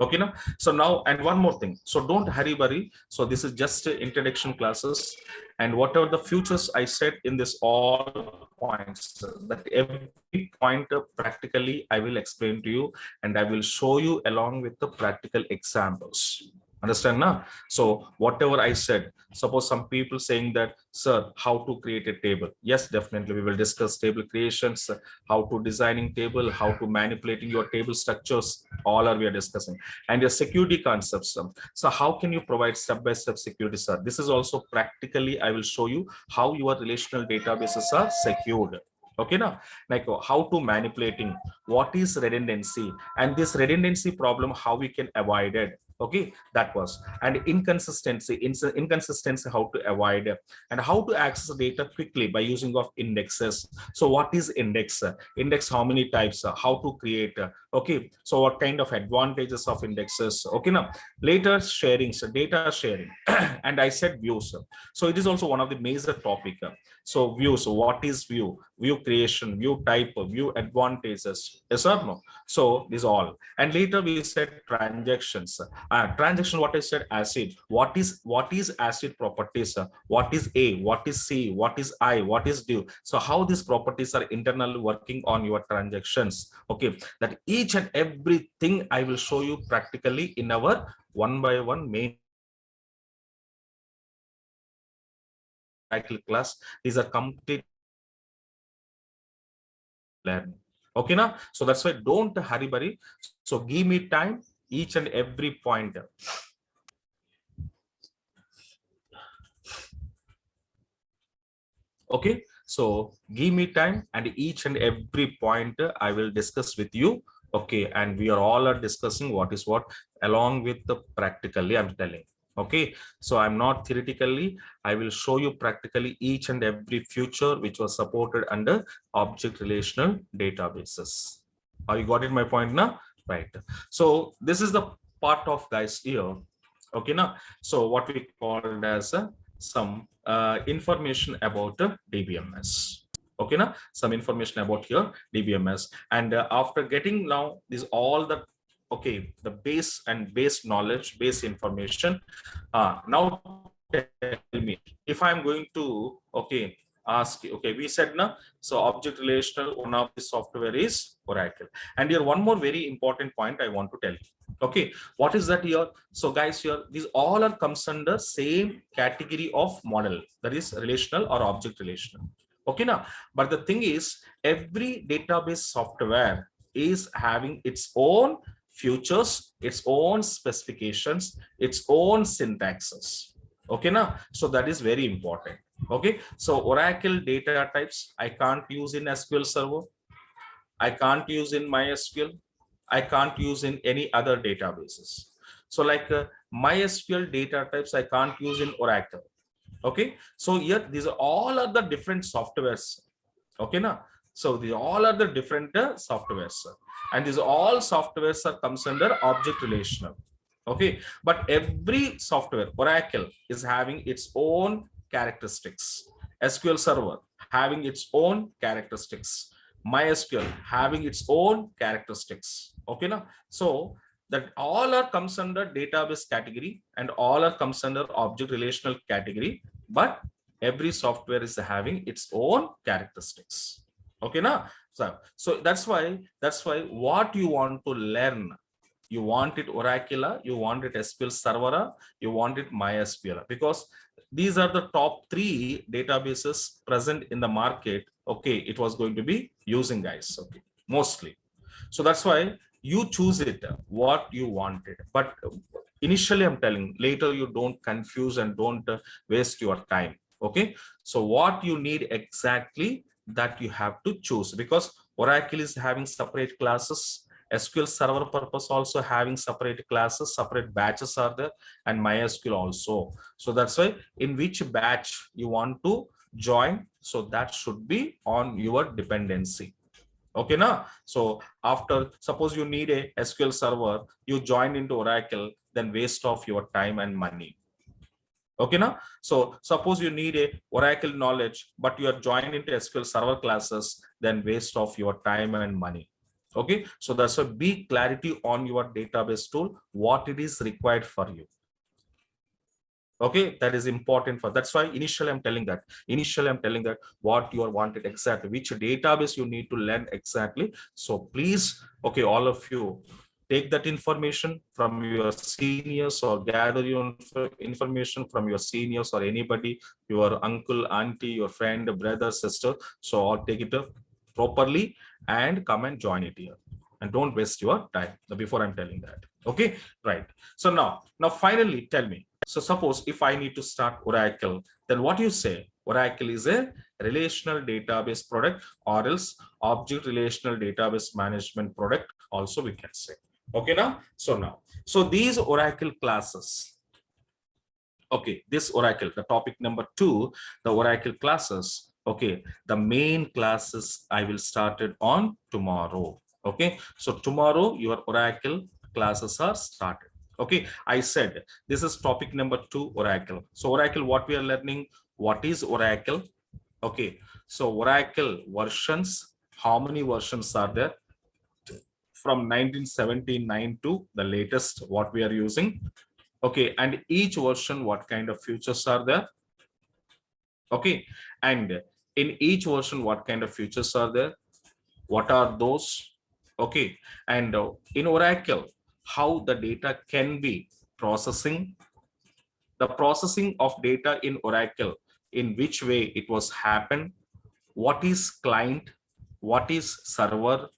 S1: Okay, now, so now, and one more thing, so don't hurry worry, so this is just introduction classes, and whatever the futures I said in this all points, that every point practically I will explain to you, and I will show you along with the practical examples. Understand now? So whatever I said, suppose some people saying that, sir, how to create a table? Yes, definitely we will discuss table creations, how to designing table, how to manipulating your table structures, all are we are discussing, and your security concepts. So how can you provide step-by-step security, sir? This is also practically I will show you how your relational databases are secured. Okay, now, like how to manipulating, what is redundancy, and this redundancy problem, how we can avoid it. Okay, that was, and inconsistency how to avoid, and how to access data quickly by using of indexes. So what is index, how many types, how to create, okay, so what kind of advantages of indexes. Okay, now, later sharing, so data sharing and I said views, so it is also one of the major topic. So views, what is view creation, view type, view advantages, yes or no? So this all, and later we said transactions. Transaction, what I said, ACID, what is ACID properties, what is A, what is C, what is I, what is due. So how these properties are internally working on your transactions. Okay, that each and everything I will show you practically in our one by one main class. These are complete learning. Okay, now, so that's why don't hurry worry, so give me time each and every point. Okay, so give me time, and each and every point I will discuss with you. Okay, and we are all are discussing what is what along with the practically I'm telling. Okay, so I'm not theoretically, I will show you practically each and every feature which was supported under object relational databases. Are you got it my point now? Right. So this is the part of guys here. Okay, now, so what we called as some information about DBMS. Okay, now some information about here DBMS, and after getting now this all the okay the base knowledge, base information. Now tell me if I'm going to ask you, okay, we said now, so object relational, one of the software is Oracle. And here one more very important point I want to tell you. Okay, what is that here? So guys, here these all are comes under same category of model, that is relational or object relational. Okay, now, but the thing is, every database software is having its own features, its own specifications, its own syntaxes. Okay, now, so that is very important. Okay, so Oracle data types I can't use in SQL Server, I can't use in MySQL, I can't use in any other databases. So like MySQL data types I can't use in Oracle. Okay, so here these are all are the different softwares. Okay, now, so these all are the different softwares, and these all softwares are comes under object relational. Okay, but every software, Oracle is having its own characteristics, SQL Server having its own characteristics, MySQL having its own characteristics. Okay, now, so that all are comes under database category and all are comes under object relational category, but every software is having its own characteristics. Okay, now, so that's why what you want to learn, you want it Oracle, you want it SQL Server, you want it MySQL, because these are the top 3 databases present in the market. Okay, it was going to be using, guys. Okay, mostly. So that's why you choose it what you wanted, but initially I'm telling, later you don't confuse and don't waste your time. Okay, so what you need exactly, that you have to choose, because Oracle is having separate classes, SQL Server purpose also having separate classes, separate batches are there, and MySQL also. So that's why in which batch you want to join, so that should be on your dependency. Okay, now, so after suppose you need a SQL Server, you join into Oracle, then waste of your time and money. Okay, now, so suppose you need a Oracle knowledge, but you are joined into SQL Server classes, then waste of your time and money. Okay, so that's a big clarity on your database tool, what it is required for you. Okay, that is important for, that's why initially I'm telling that what you are wanted exactly, which database you need to learn exactly. So please, okay, all of you take that information from your seniors or gather your information from your seniors or anybody, your uncle, auntie, your friend, brother, sister. So I'll take it properly and come and join it here, and don't waste your time before I'm telling that. Okay, right. So now finally tell me, so suppose if I need to start Oracle, then what you say? Oracle is a relational database product, or else object relational database management product also we can say. Okay, now, so these Oracle classes, okay, this Oracle, the topic number 2, the Oracle classes. Okay, the main classes I will start it on tomorrow. Okay, so tomorrow your Oracle classes are started. Okay, I said this is topic number 2, Oracle. So Oracle, what we are learning, what is Oracle? Okay, so Oracle versions, how many versions are there? From 1979 to the latest, what we are using. Okay, and each version, what kind of features are there? Okay, and in each version, what kind of features are there? What are those? Okay, and in Oracle, how the data can be processing, the processing of data in Oracle, in which way it was happen, what is client, what is server,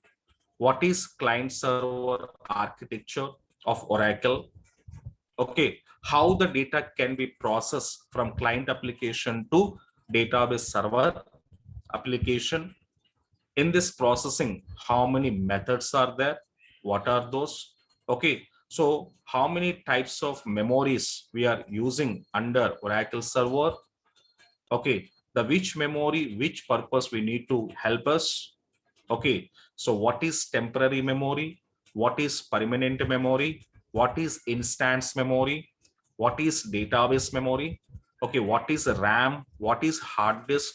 S1: what is client server architecture of Oracle. Okay, how the data can be processed from client application to database server application. In this processing, how many methods are there, what are those? Okay, So how many types of memories we are using under Oracle server? Okay, the which memory, which purpose we need to help us? Okay, so what is temporary memory, what is permanent memory, what is instance memory, what is database memory, okay, what is RAM, what is hard disk?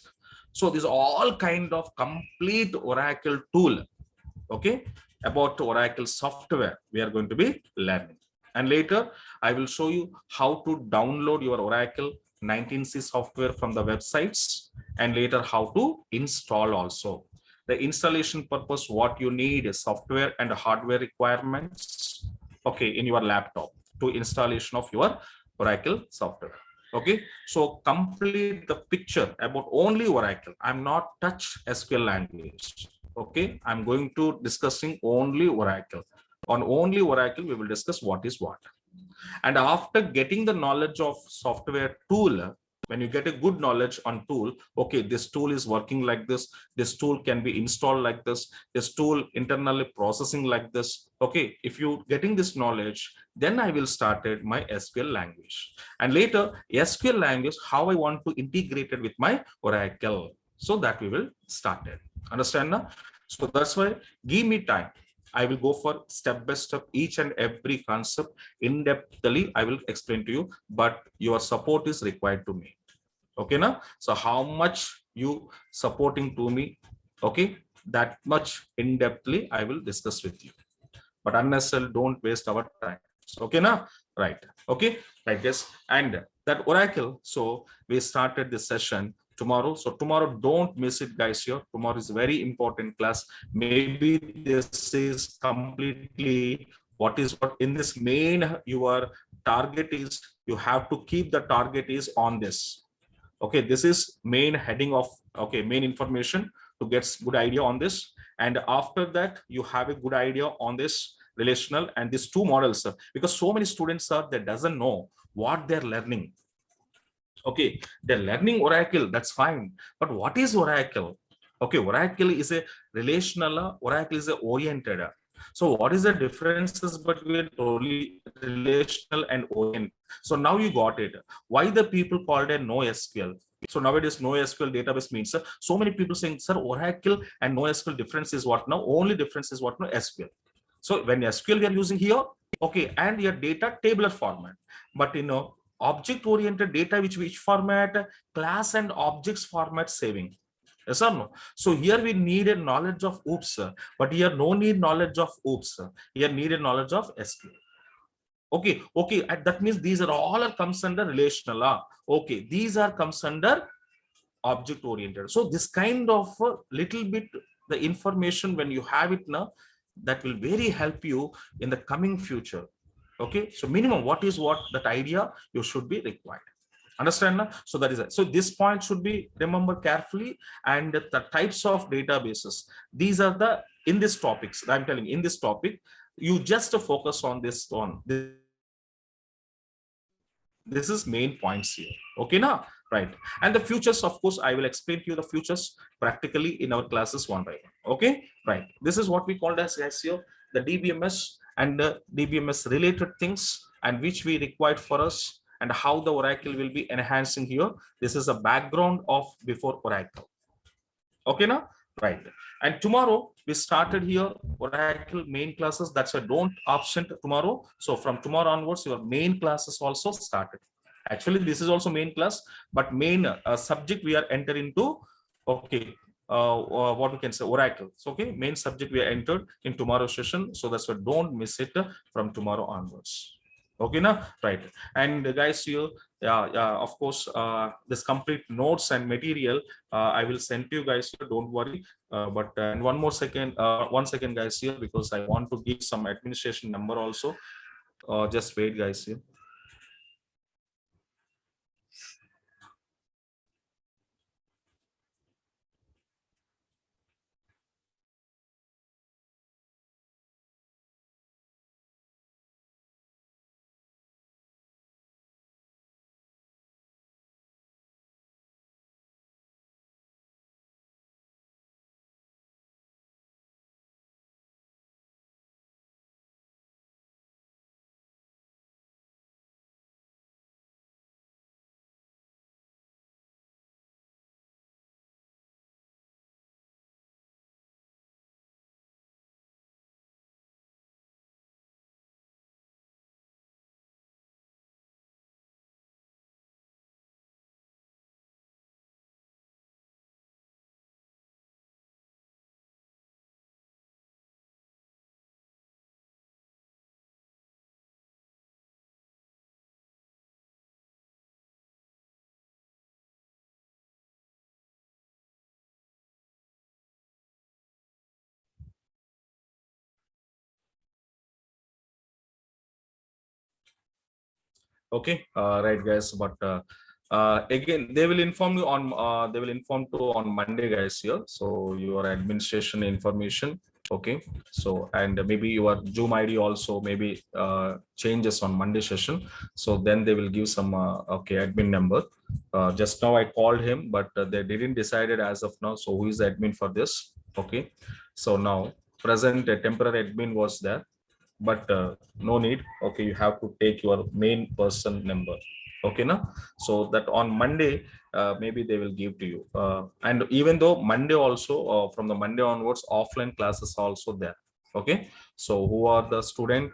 S1: So these all kind of complete Oracle tool, okay, about Oracle software we are going to be learning. And later I will show you how to download your Oracle 19c software from the websites, and later how to install also. The installation purpose, what you need is software and hardware requirements, okay, in your laptop to installation of your Oracle software. Okay, so complete the picture about only Oracle. I'm not touch SQL language. Okay, I'm going to discussing only Oracle. On only Oracle we will discuss what is what. And after getting the knowledge of software tool, when you get a good knowledge on tool, okay, this tool is working like this tool can be installed like this tool internally processing like this, okay, if you getting this knowledge, then I will started my SQL language. And later SQL language, how I want to integrate it with my Oracle, so that we will start it. Understand now? So that's why give me time. I will go for step by step each and every concept in depthly I will explain to you, but your support is required to me. Okay now, so how much you supporting to me, okay, that much in depthly I will discuss with you, but unnecessarily don't waste our time. Okay now, right? Okay, right, yes. And that Oracle, so we started this session tomorrow, so tomorrow don't miss it guys. Here tomorrow is very important class. Maybe this is completely what is what in this main your target is, you have to keep the target is on this. Okay, this is main heading of, okay, main information to get good idea on this. And after that you have a good idea on this relational and these two models, because so many students are that doesn't know what they're learning. Okay, they're learning Oracle, that's fine, but what is Oracle? Okay, Oracle is a relational, Oracle is a oriented. So what is the differences between relational and orient? So now you got it, why the people called a no SQL. So nowadays no SQL database means, so many people saying, sir, Oracle and no SQL difference is what now? Only difference is what now? SQL. So when SQL we are using here, okay, and your data tabular format, but you know object oriented data, which format? Class and objects format saving. Yes or no? So here we need a knowledge of oops, but here no need knowledge of oops. Here needed knowledge of SQL. Okay, okay, and that means these are all are comes under relational. Okay, these are comes under object oriented. So this kind of little bit the information when you have it now, that will very help you in the coming future. Okay, so minimum what is what that idea you should be required. Understand now? So that is it. So this point should be remember carefully. And the types of databases, these are the in this topics I'm telling in this topic, you just focus on this one. This is main points here. Okay now, right? And the futures, of course I will explain to you the futures practically in our classes one by one. Okay, right? This is what we called as guys here the DBMS and the DBMS related things, and which we required for us, and how the Oracle will be enhancing here. This is a background of before Oracle. Okay now, right? And tomorrow we started here Oracle main classes. That's why don't absent tomorrow. So from tomorrow onwards your main classes also started. Actually this is also main class, but main subject we are entering into, okay, what we can say Oracle. So okay, main subject we are entered in tomorrow session, so that's why don't miss it from tomorrow onwards. Okay now, right? And guys, you, yeah, of course this complete notes and material I will send to you guys here, don't worry. But and one second guys here, because I want to give some administration number also. Just wait guys here. Okay, right, guys. But again, they will inform you on. They will inform to on Monday, guys. Here, so your administration information. Okay, so and maybe your Zoom ID also maybe changes on Monday session. So then they will give some okay admin number. Just now I called him, but they didn't decided as of now. So who is the admin for this? Okay, so now present a temporary admin was there, but no need. Okay, you have to take your main person number. Okay now, so that on Monday maybe they will give to you, and even though Monday also, from the Monday onwards offline classes are also there. Okay, so who are the student,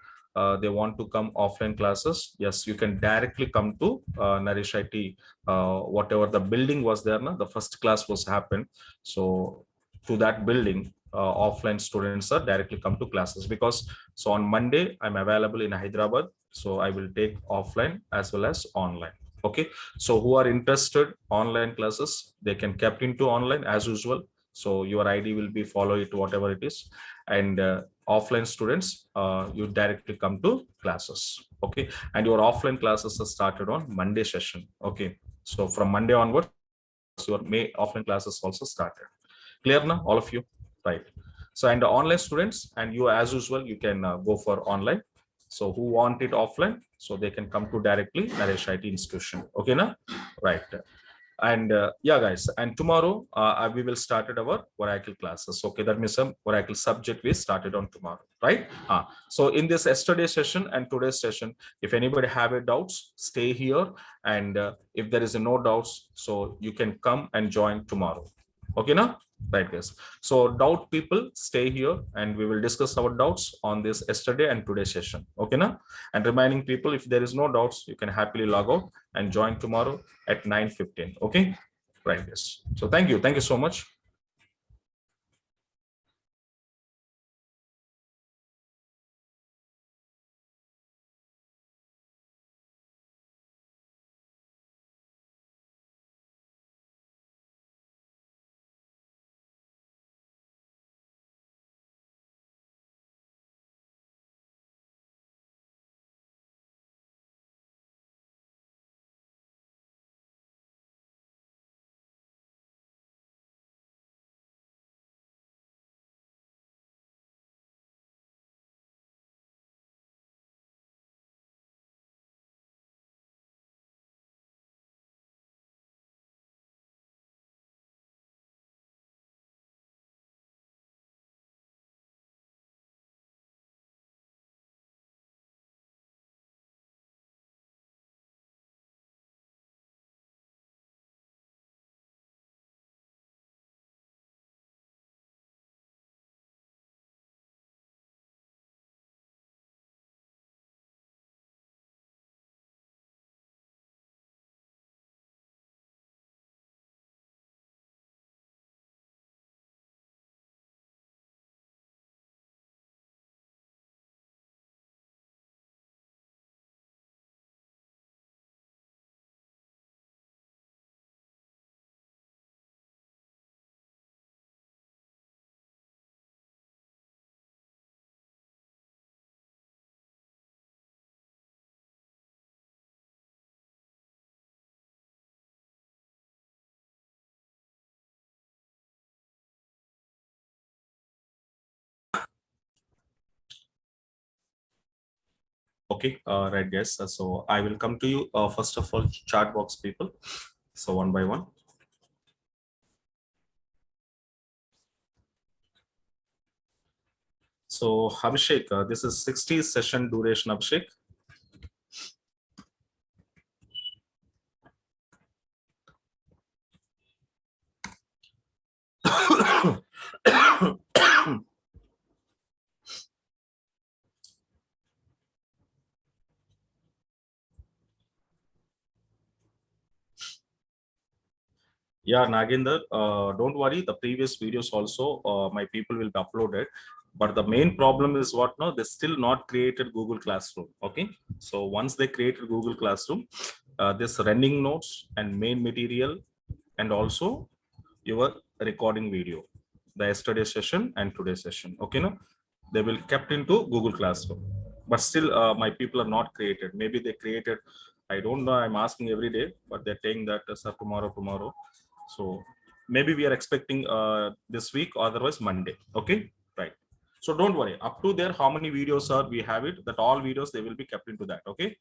S1: they want to come offline classes, yes, you can directly come to Naresh IT, whatever the building was there now, the first class was happened. So to that building, offline students are directly come to classes, because so on Monday, I'm available in Hyderabad. So I will take offline as well as online. Okay. So who are interested online classes, they can kept into online as usual. So your ID will be follow it, whatever it is. And offline students, you directly come to classes. Okay. And your offline classes are started on Monday session. Okay. So from Monday onwards, your May offline classes also started. Clear now, all of you? Right. So, and the online students, and you as usual, you can go for online. So who want it offline, so they can come to directly Naresh IT institution. Okay now? Right. And yeah, guys, and tomorrow we will started our Oracle classes. Okay, that means some Oracle subject we started on tomorrow, right? So in this yesterday session and today's session, if anybody have a doubts, stay here. And if there is no doubts, so you can come and join tomorrow. Okay now? Right, guys. So doubt people stay here, and we will discuss our doubts on this yesterday and today session. Okay now? And remaining people, if there is no doubts, you can happily log out and join tomorrow at 9:15. Okay, right, yes. So thank you so much. Okay, right, guys. So I will come to you first of all, chat box people. So one by one. So Abhishek, this is 60 session duration, Abhishek. Yeah, Naginder, don't worry. The previous videos also, my people will be uploaded. But the main problem is what now? They still not created Google Classroom. Okay. So once they created Google Classroom, this running notes and main material, and also your recording video, the yesterday session and today's session. Okay. No, they will kept into Google Classroom. But still, my people are not created. Maybe they created, I don't know, I'm asking every day, but they're saying that sir, tomorrow. So maybe we are expecting this week, or otherwise Monday. Okay, right. So don't worry, up to there how many videos are we have it, that all videos they will be kept into that. Okay,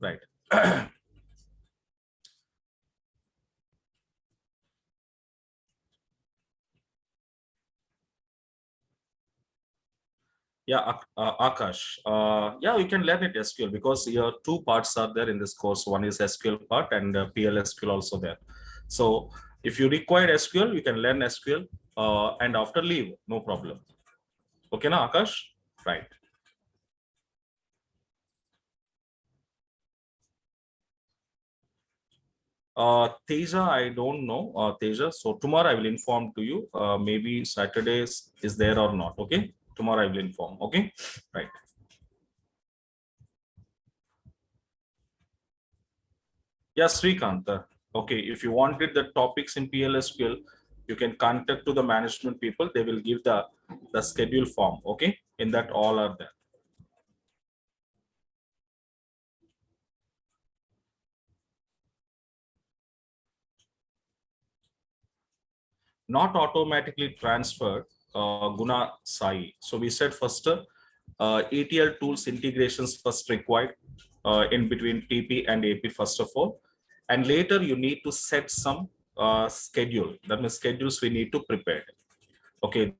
S1: right. Yeah, Akash. Yeah, you can learn it SQL because your two parts are there in this course. One is SQL part and PL SQL also there. So if you require SQL, you can learn SQL and after leave, no problem. Okay, na Akash? Right. Teja, I don't know. Teja, so tomorrow I will inform to you. Maybe Saturdays is there or not. Okay, tomorrow I will inform. Okay, right. Yes, Srikanth. Okay, if you wanted the topics in PLSQL, you can contact to the management people. They will give the schedule form. Okay, in that all are there. Not automatically transferred. Guna Sai. So we said first, ETL tools integrations first required in between TP and AP first of all, and later you need to set some schedule. That means schedules we need to prepare. Okay.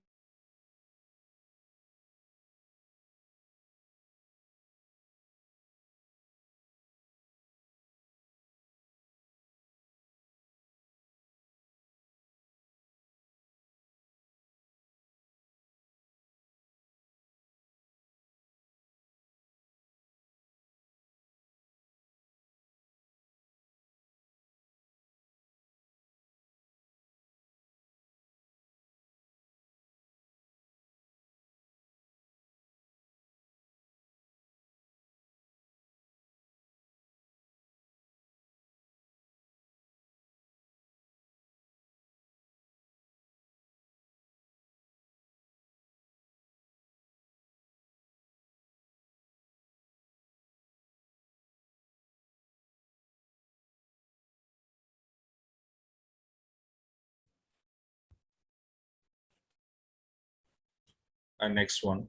S1: And next one.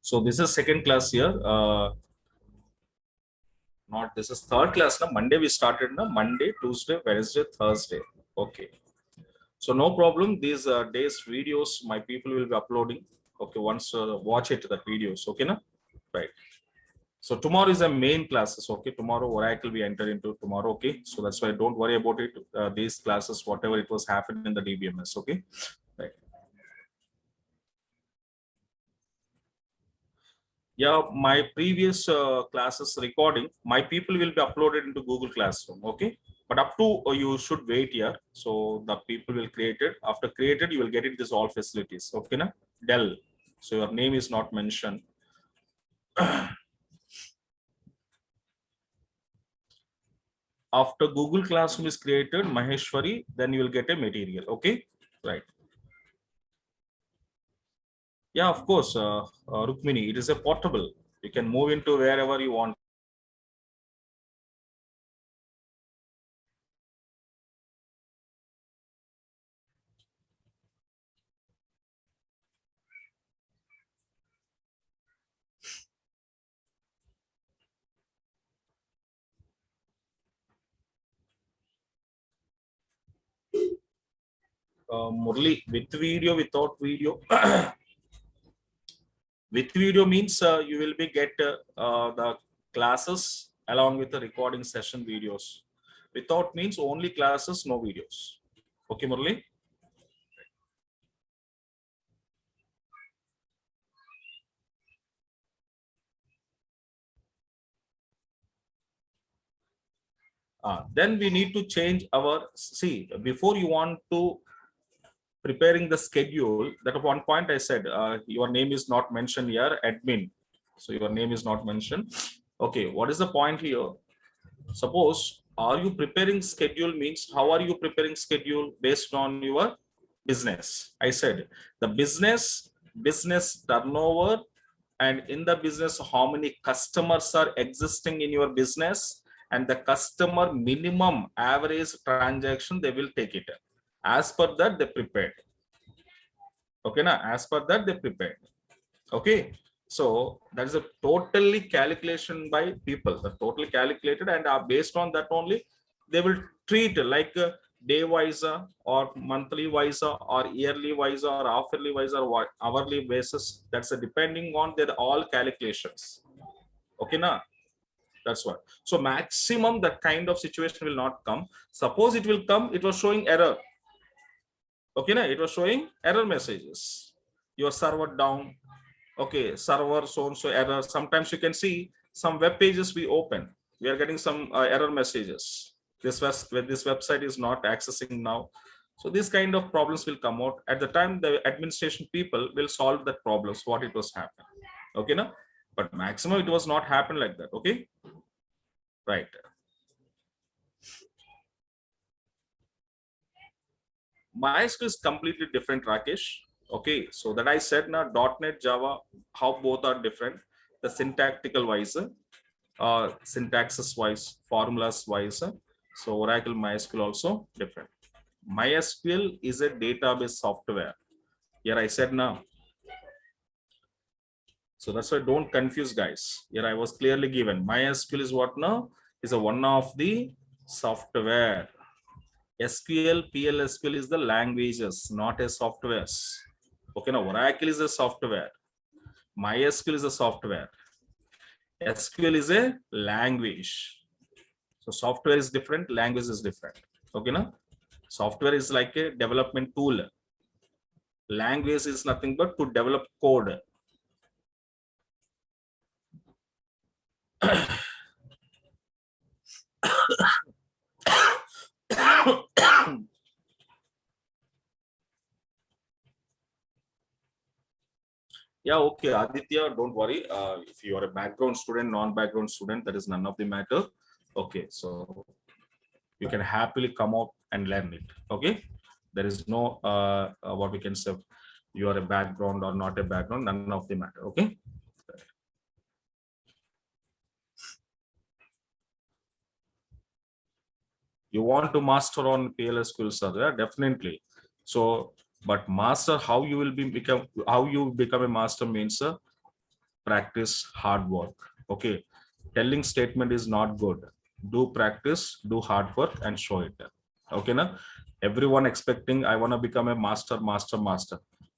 S1: So this is second class here. Not this is third class. Now Monday we started. Now Monday, Tuesday, Wednesday, Thursday. Okay. So no problem. These days videos my people will be uploading. Okay, once watch it the videos. Okay, na? Right. So tomorrow is the main classes. Okay, tomorrow Oracle we enter into tomorrow. Okay, so that's why don't worry about it. These classes, whatever it was happening in the DBMS. Okay, right. Yeah, my previous classes recording, my people will be uploaded into Google Classroom. Okay, but up to you should wait here. So the people will create it. After created, you will get it this all facilities. Okay, na? Dell. So your name is not mentioned. After Google Classroom is created, Maheshwari, then you will get a material. Okay, right. Yeah, of course, Rukmini, it is a portable. You can move into wherever you want. Murli, with video, without video. With video means you will be get the classes along with the recording session videos. Without means only classes, no videos. Okay, Murli? Then we need to change our, see, before you want to preparing the schedule, that at one point I said your name is not mentioned here, admin. So your name is not mentioned. Okay, what is the point here? Suppose, are you preparing schedule means how are you preparing schedule based on your business? I said the business turnover and in the business, how many customers are existing in your business, and the customer minimum average transaction, they will take it. As per that, they prepared. Okay, now as per that, they prepared. Okay, so that is a totally calculation by people, the totally calculated, and based on that only they will treat like day wise or monthly wise or yearly wise or half-yearly wise or hourly basis. That's depending on their all calculations. Okay, now that's what. So maximum that kind of situation will not come. Suppose it will come, it was showing error. Okay, now it was showing error messages. Your server down. Okay, server so and so error. Sometimes you can see some web pages we open, we are getting some error messages. This website is not accessing now. So these kind of problems will come out. At the time, the administration people will solve that problems, what it was happening. Okay, now, but maximum it was not happen like that. Okay, right. MySQL is completely different, Rakesh. Okay, so that I said now, .NET, Java, how both are different. The syntactical wise, syntaxes wise, formulas wise. So Oracle MySQL also different. MySQL is a database software. Here I said now. So that's why don't confuse, guys. Here I was clearly given. MySQL is what now? Is a one of the software. SQL PL SQL is the languages, not a softwares. Okay, now Oracle is a software. MySQL is a software. SQL is a language. So software is different, language is different. Okay, now software is like a development tool. Language is nothing but to develop code. Yeah, okay, Aditya, don't worry. If you are a background student, non-background student, that is none of the matter. Okay, so you can happily come out and learn it. Okay, there is no what we can say, you are a background or not a background, none of the matter. Okay. You want to master on PL skills, yeah, definitely. So, but master, how you will become a master means practice, hard work. Okay, telling statement is not good. Do practice, do hard work, and show it. Okay, na? Everyone expecting I want to become a master,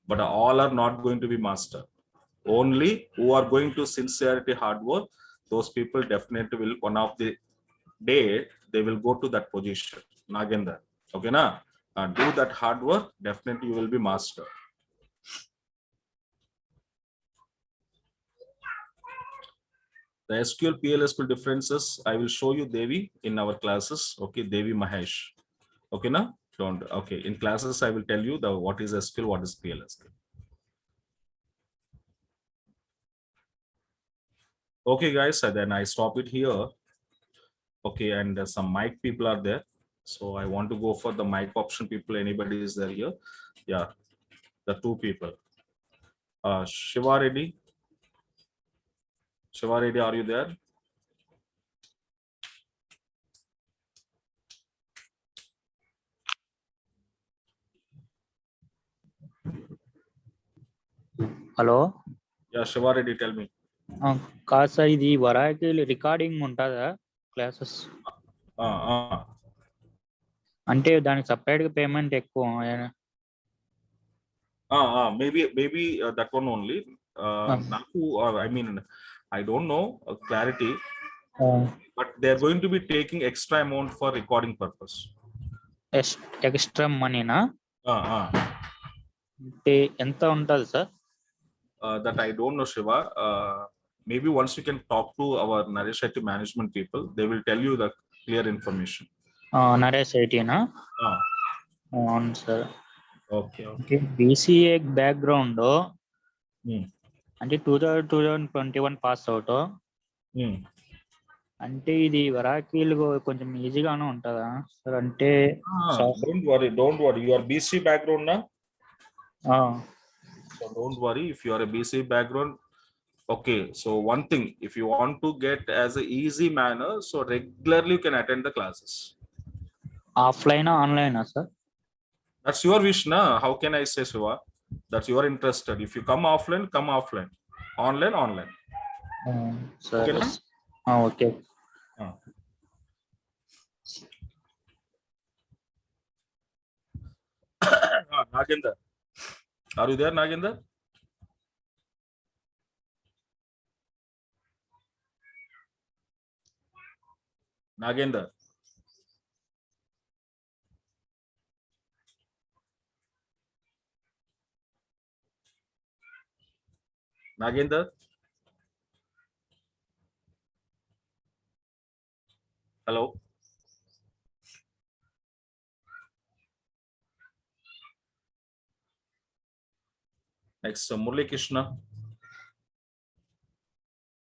S1: but all are not going to be master. Only who are going to sincerity, hard work, those people definitely will one of the day they will go to that position. Nagenda. Okay, na? Do that hard work, definitely you will be master. The SQL PL SQL differences, I will show you Devi in our classes. Okay, Devi Mahesh. Okay, now don't. Okay, in classes I will tell you the what is SQL, what is PL SQL. Okay, guys, so then I stop it here. Okay, and some mic people are there, so I want to go for the mic option people. Anybody is there here? Yeah, the two people. Shiva Reddy. Shiva Reddy, are you there?
S2: Hello.
S1: Yeah, Shiva Reddy, tell me.
S2: కాదు sir ఇది వరాకిల్ recording ఉంటుందా classes అంటే దానికి separate గా payment ఎక్కువ
S1: maybe that one only naku I mean I don't know clarity, but they are going to be taking extra amount for recording purpose.
S2: Extra మనీనా అంటే ఎంత ఉంటుంది sir?
S1: That I don't know, Shiva. Maybe once you can talk to our Naresh IT management people, they will tell you the clear information.
S2: Naresh ఐటీనా? అవును sir.
S1: Okay.
S2: BCA background అంటే 2021 pass out. అంటే ఇది వరాకిల్ కొంచెం ఈజీగానే ఉంటుందా సార్? అంటే
S1: don't worry, you are BC background na?
S2: So
S1: don't worry, if you are a BC background, Okay, so one thing, if you want to get as an easy manner, so regularly you can attend the classes.
S2: Offline or online, sir?
S1: That's your wish, na? How can I say, Shiva? That's your interested. If you come offline, come offline. Online, online.
S2: Sir.
S1: Okay, na?
S2: Okay.
S1: Nagendra. Are you there, Nagendra? Nagendra. Nagendra. Hello. Next, Murli Krishna.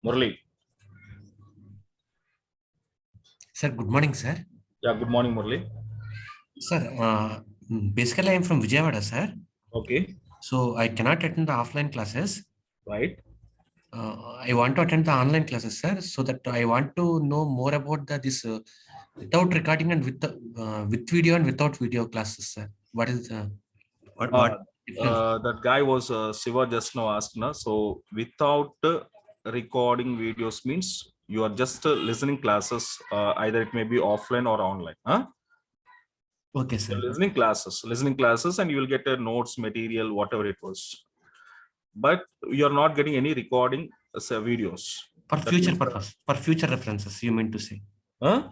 S1: Murli.
S3: Sir, good morning, sir.
S1: Yeah, good morning, Murli.
S3: Sir, basically I am from Vijayawada, sir.
S1: Okay.
S3: So I cannot attend the offline classes.
S1: Right.
S3: I want to attend the online classes, sir. So that I want to know more about this without recording and with video and without video classes, sir. What is what difference?
S1: That guy was Shiva just now asked, na? So without recording videos means you are just listening classes, either it may be offline or online. Huh?
S3: Okay, sir.
S1: Listening classes, and you will get a notes material, whatever it was. But you are not getting any recording videos.
S3: For
S1: That
S3: future
S1: means,
S3: purpose, for future references, you mean to say?
S1: huh?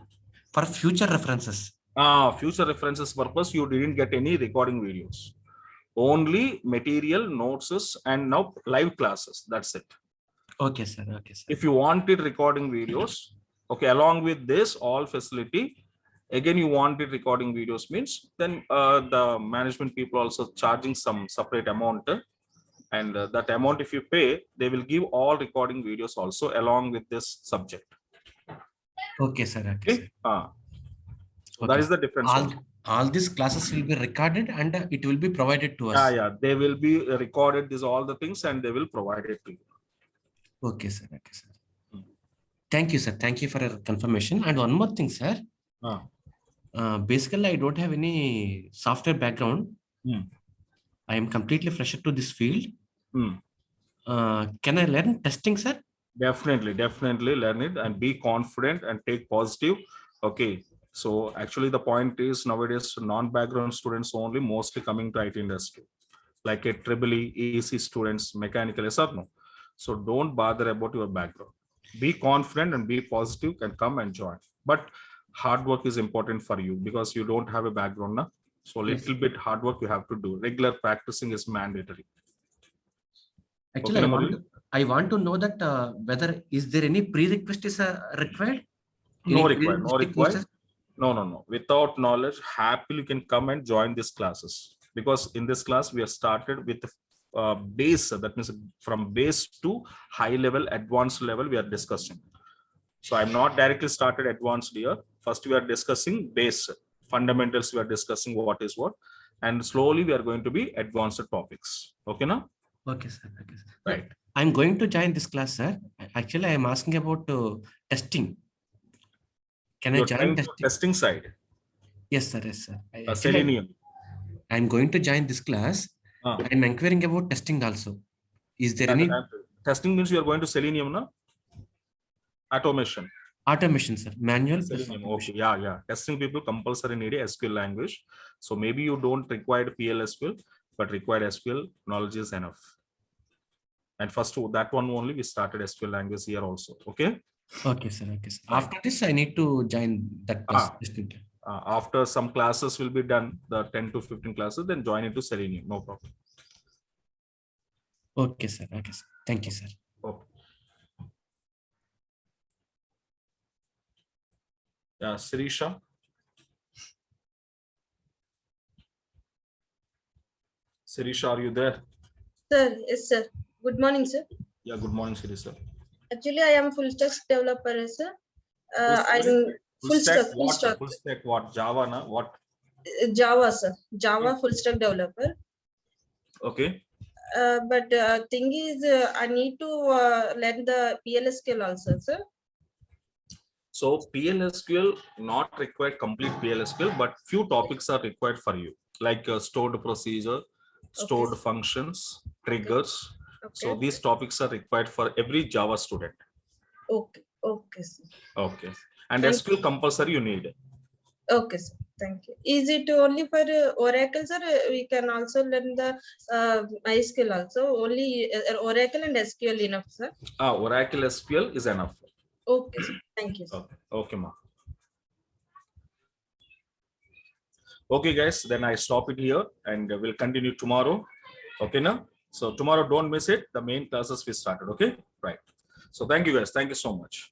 S3: For future references.
S1: Future references purpose, you didn't get any recording videos. Only material, notes, and now live classes. That's it.
S3: Okay, sir. Okay, sir.
S1: If you wanted recording videos, okay, along with this all facility, again you wanted recording videos means then the management people also charging some separate amount, and that amount if you pay, they will give all recording videos also along with this subject.
S3: Okay, sir. Okay, sir.
S1: So that is the difference.
S3: All these classes will be recorded and it will be provided to us.
S1: Yeah, they will be recorded, these all the things, and they will provide it to you.
S3: Okay, sir. Okay, sir. Thank you, sir. Thank you for your confirmation. And one more thing, sir. Basically, I don't have any software background. I am completely fresh to this field. Can I learn testing, sir?
S1: Definitely learn it and be confident and take positive. Okay. So actually the point is nowadays non-background students only mostly coming to IT industry, like a EEE, EC students, mechanical, yes or no? So don't bother about your background. Be confident and be positive and come and join. But hard work is important for you because you don't have a background now. So little bit hard work you have to do. Regular practicing is mandatory.
S3: Actually, okay, I want to know that whether is there any prerequisite is required?
S1: No required. No. Without knowledge, happily you can come and join these classes, because in this class we have started with base. That means from base to high level, advanced level we are discussing. So I'm not directly started advanced here. First we are discussing base fundamentals. We are discussing what is what, and slowly we are going to be advanced topics. Okay, now.
S3: Okay, sir. Okay, sir.
S1: Right.
S3: I'm going to join this class, sir. Actually, I am asking about testing. Can I join
S1: testing side?
S3: Yes, sir. Yes, sir.
S1: Selenium.
S3: I'm going to join this class. I'm inquiring about testing also. Is there any
S1: testing means you are going to Selenium, no? Automation.
S3: Automation, sir. Manual.
S1: Selenium. Okay. Yeah. Testing people compulsory need a SQL language. So maybe you don't require PL SQL, but required SQL knowledge is enough. And first that one only we started SQL language here also. Okay.
S3: Okay, sir. Okay, sir. Right. After this, I need to join that class.
S1: After some classes will be done, the 10 to 15 classes, then join into Selenium. No problem.
S3: Okay, sir. Okay, sir. Thank you, sir.
S1: Okay. Yeah, Sirisha. Sirisha, are you there?
S4: Sir, yes, sir. Good morning, sir.
S1: Yeah, good morning, Sirisha.
S4: Actually, I am full stack developer, sir. I'm full stack.
S1: What? Java, na? What?
S4: Java, sir. Java full stack developer.
S1: Okay.
S4: But thing is, I need to learn the PL skill also, sir.
S1: So PLSQL not required complete PLSQL, but few topics are required for you, like stored procedure, stored
S4: Okay.
S1: functions, triggers. So
S4: Okay.
S1: these topics are required for every Java student.
S4: Okay. Okay, sir.
S1: Okay. And
S4: Thank
S1: SQL compulsory you need.
S4: Okay, sir. Thank you. Is it only for Oracle, sir? We can also learn the MySQL also. Only Oracle and SQL enough, sir.
S1: Oracle SQL is enough.
S4: Okay, sir. Thank you, sir.
S1: Okay. Okay, ma. Okay, guys, then I stop it here and we'll continue tomorrow. Okay, now. So tomorrow, don't miss it. The main classes we started. Okay, right. So thank you, guys. Thank you so much.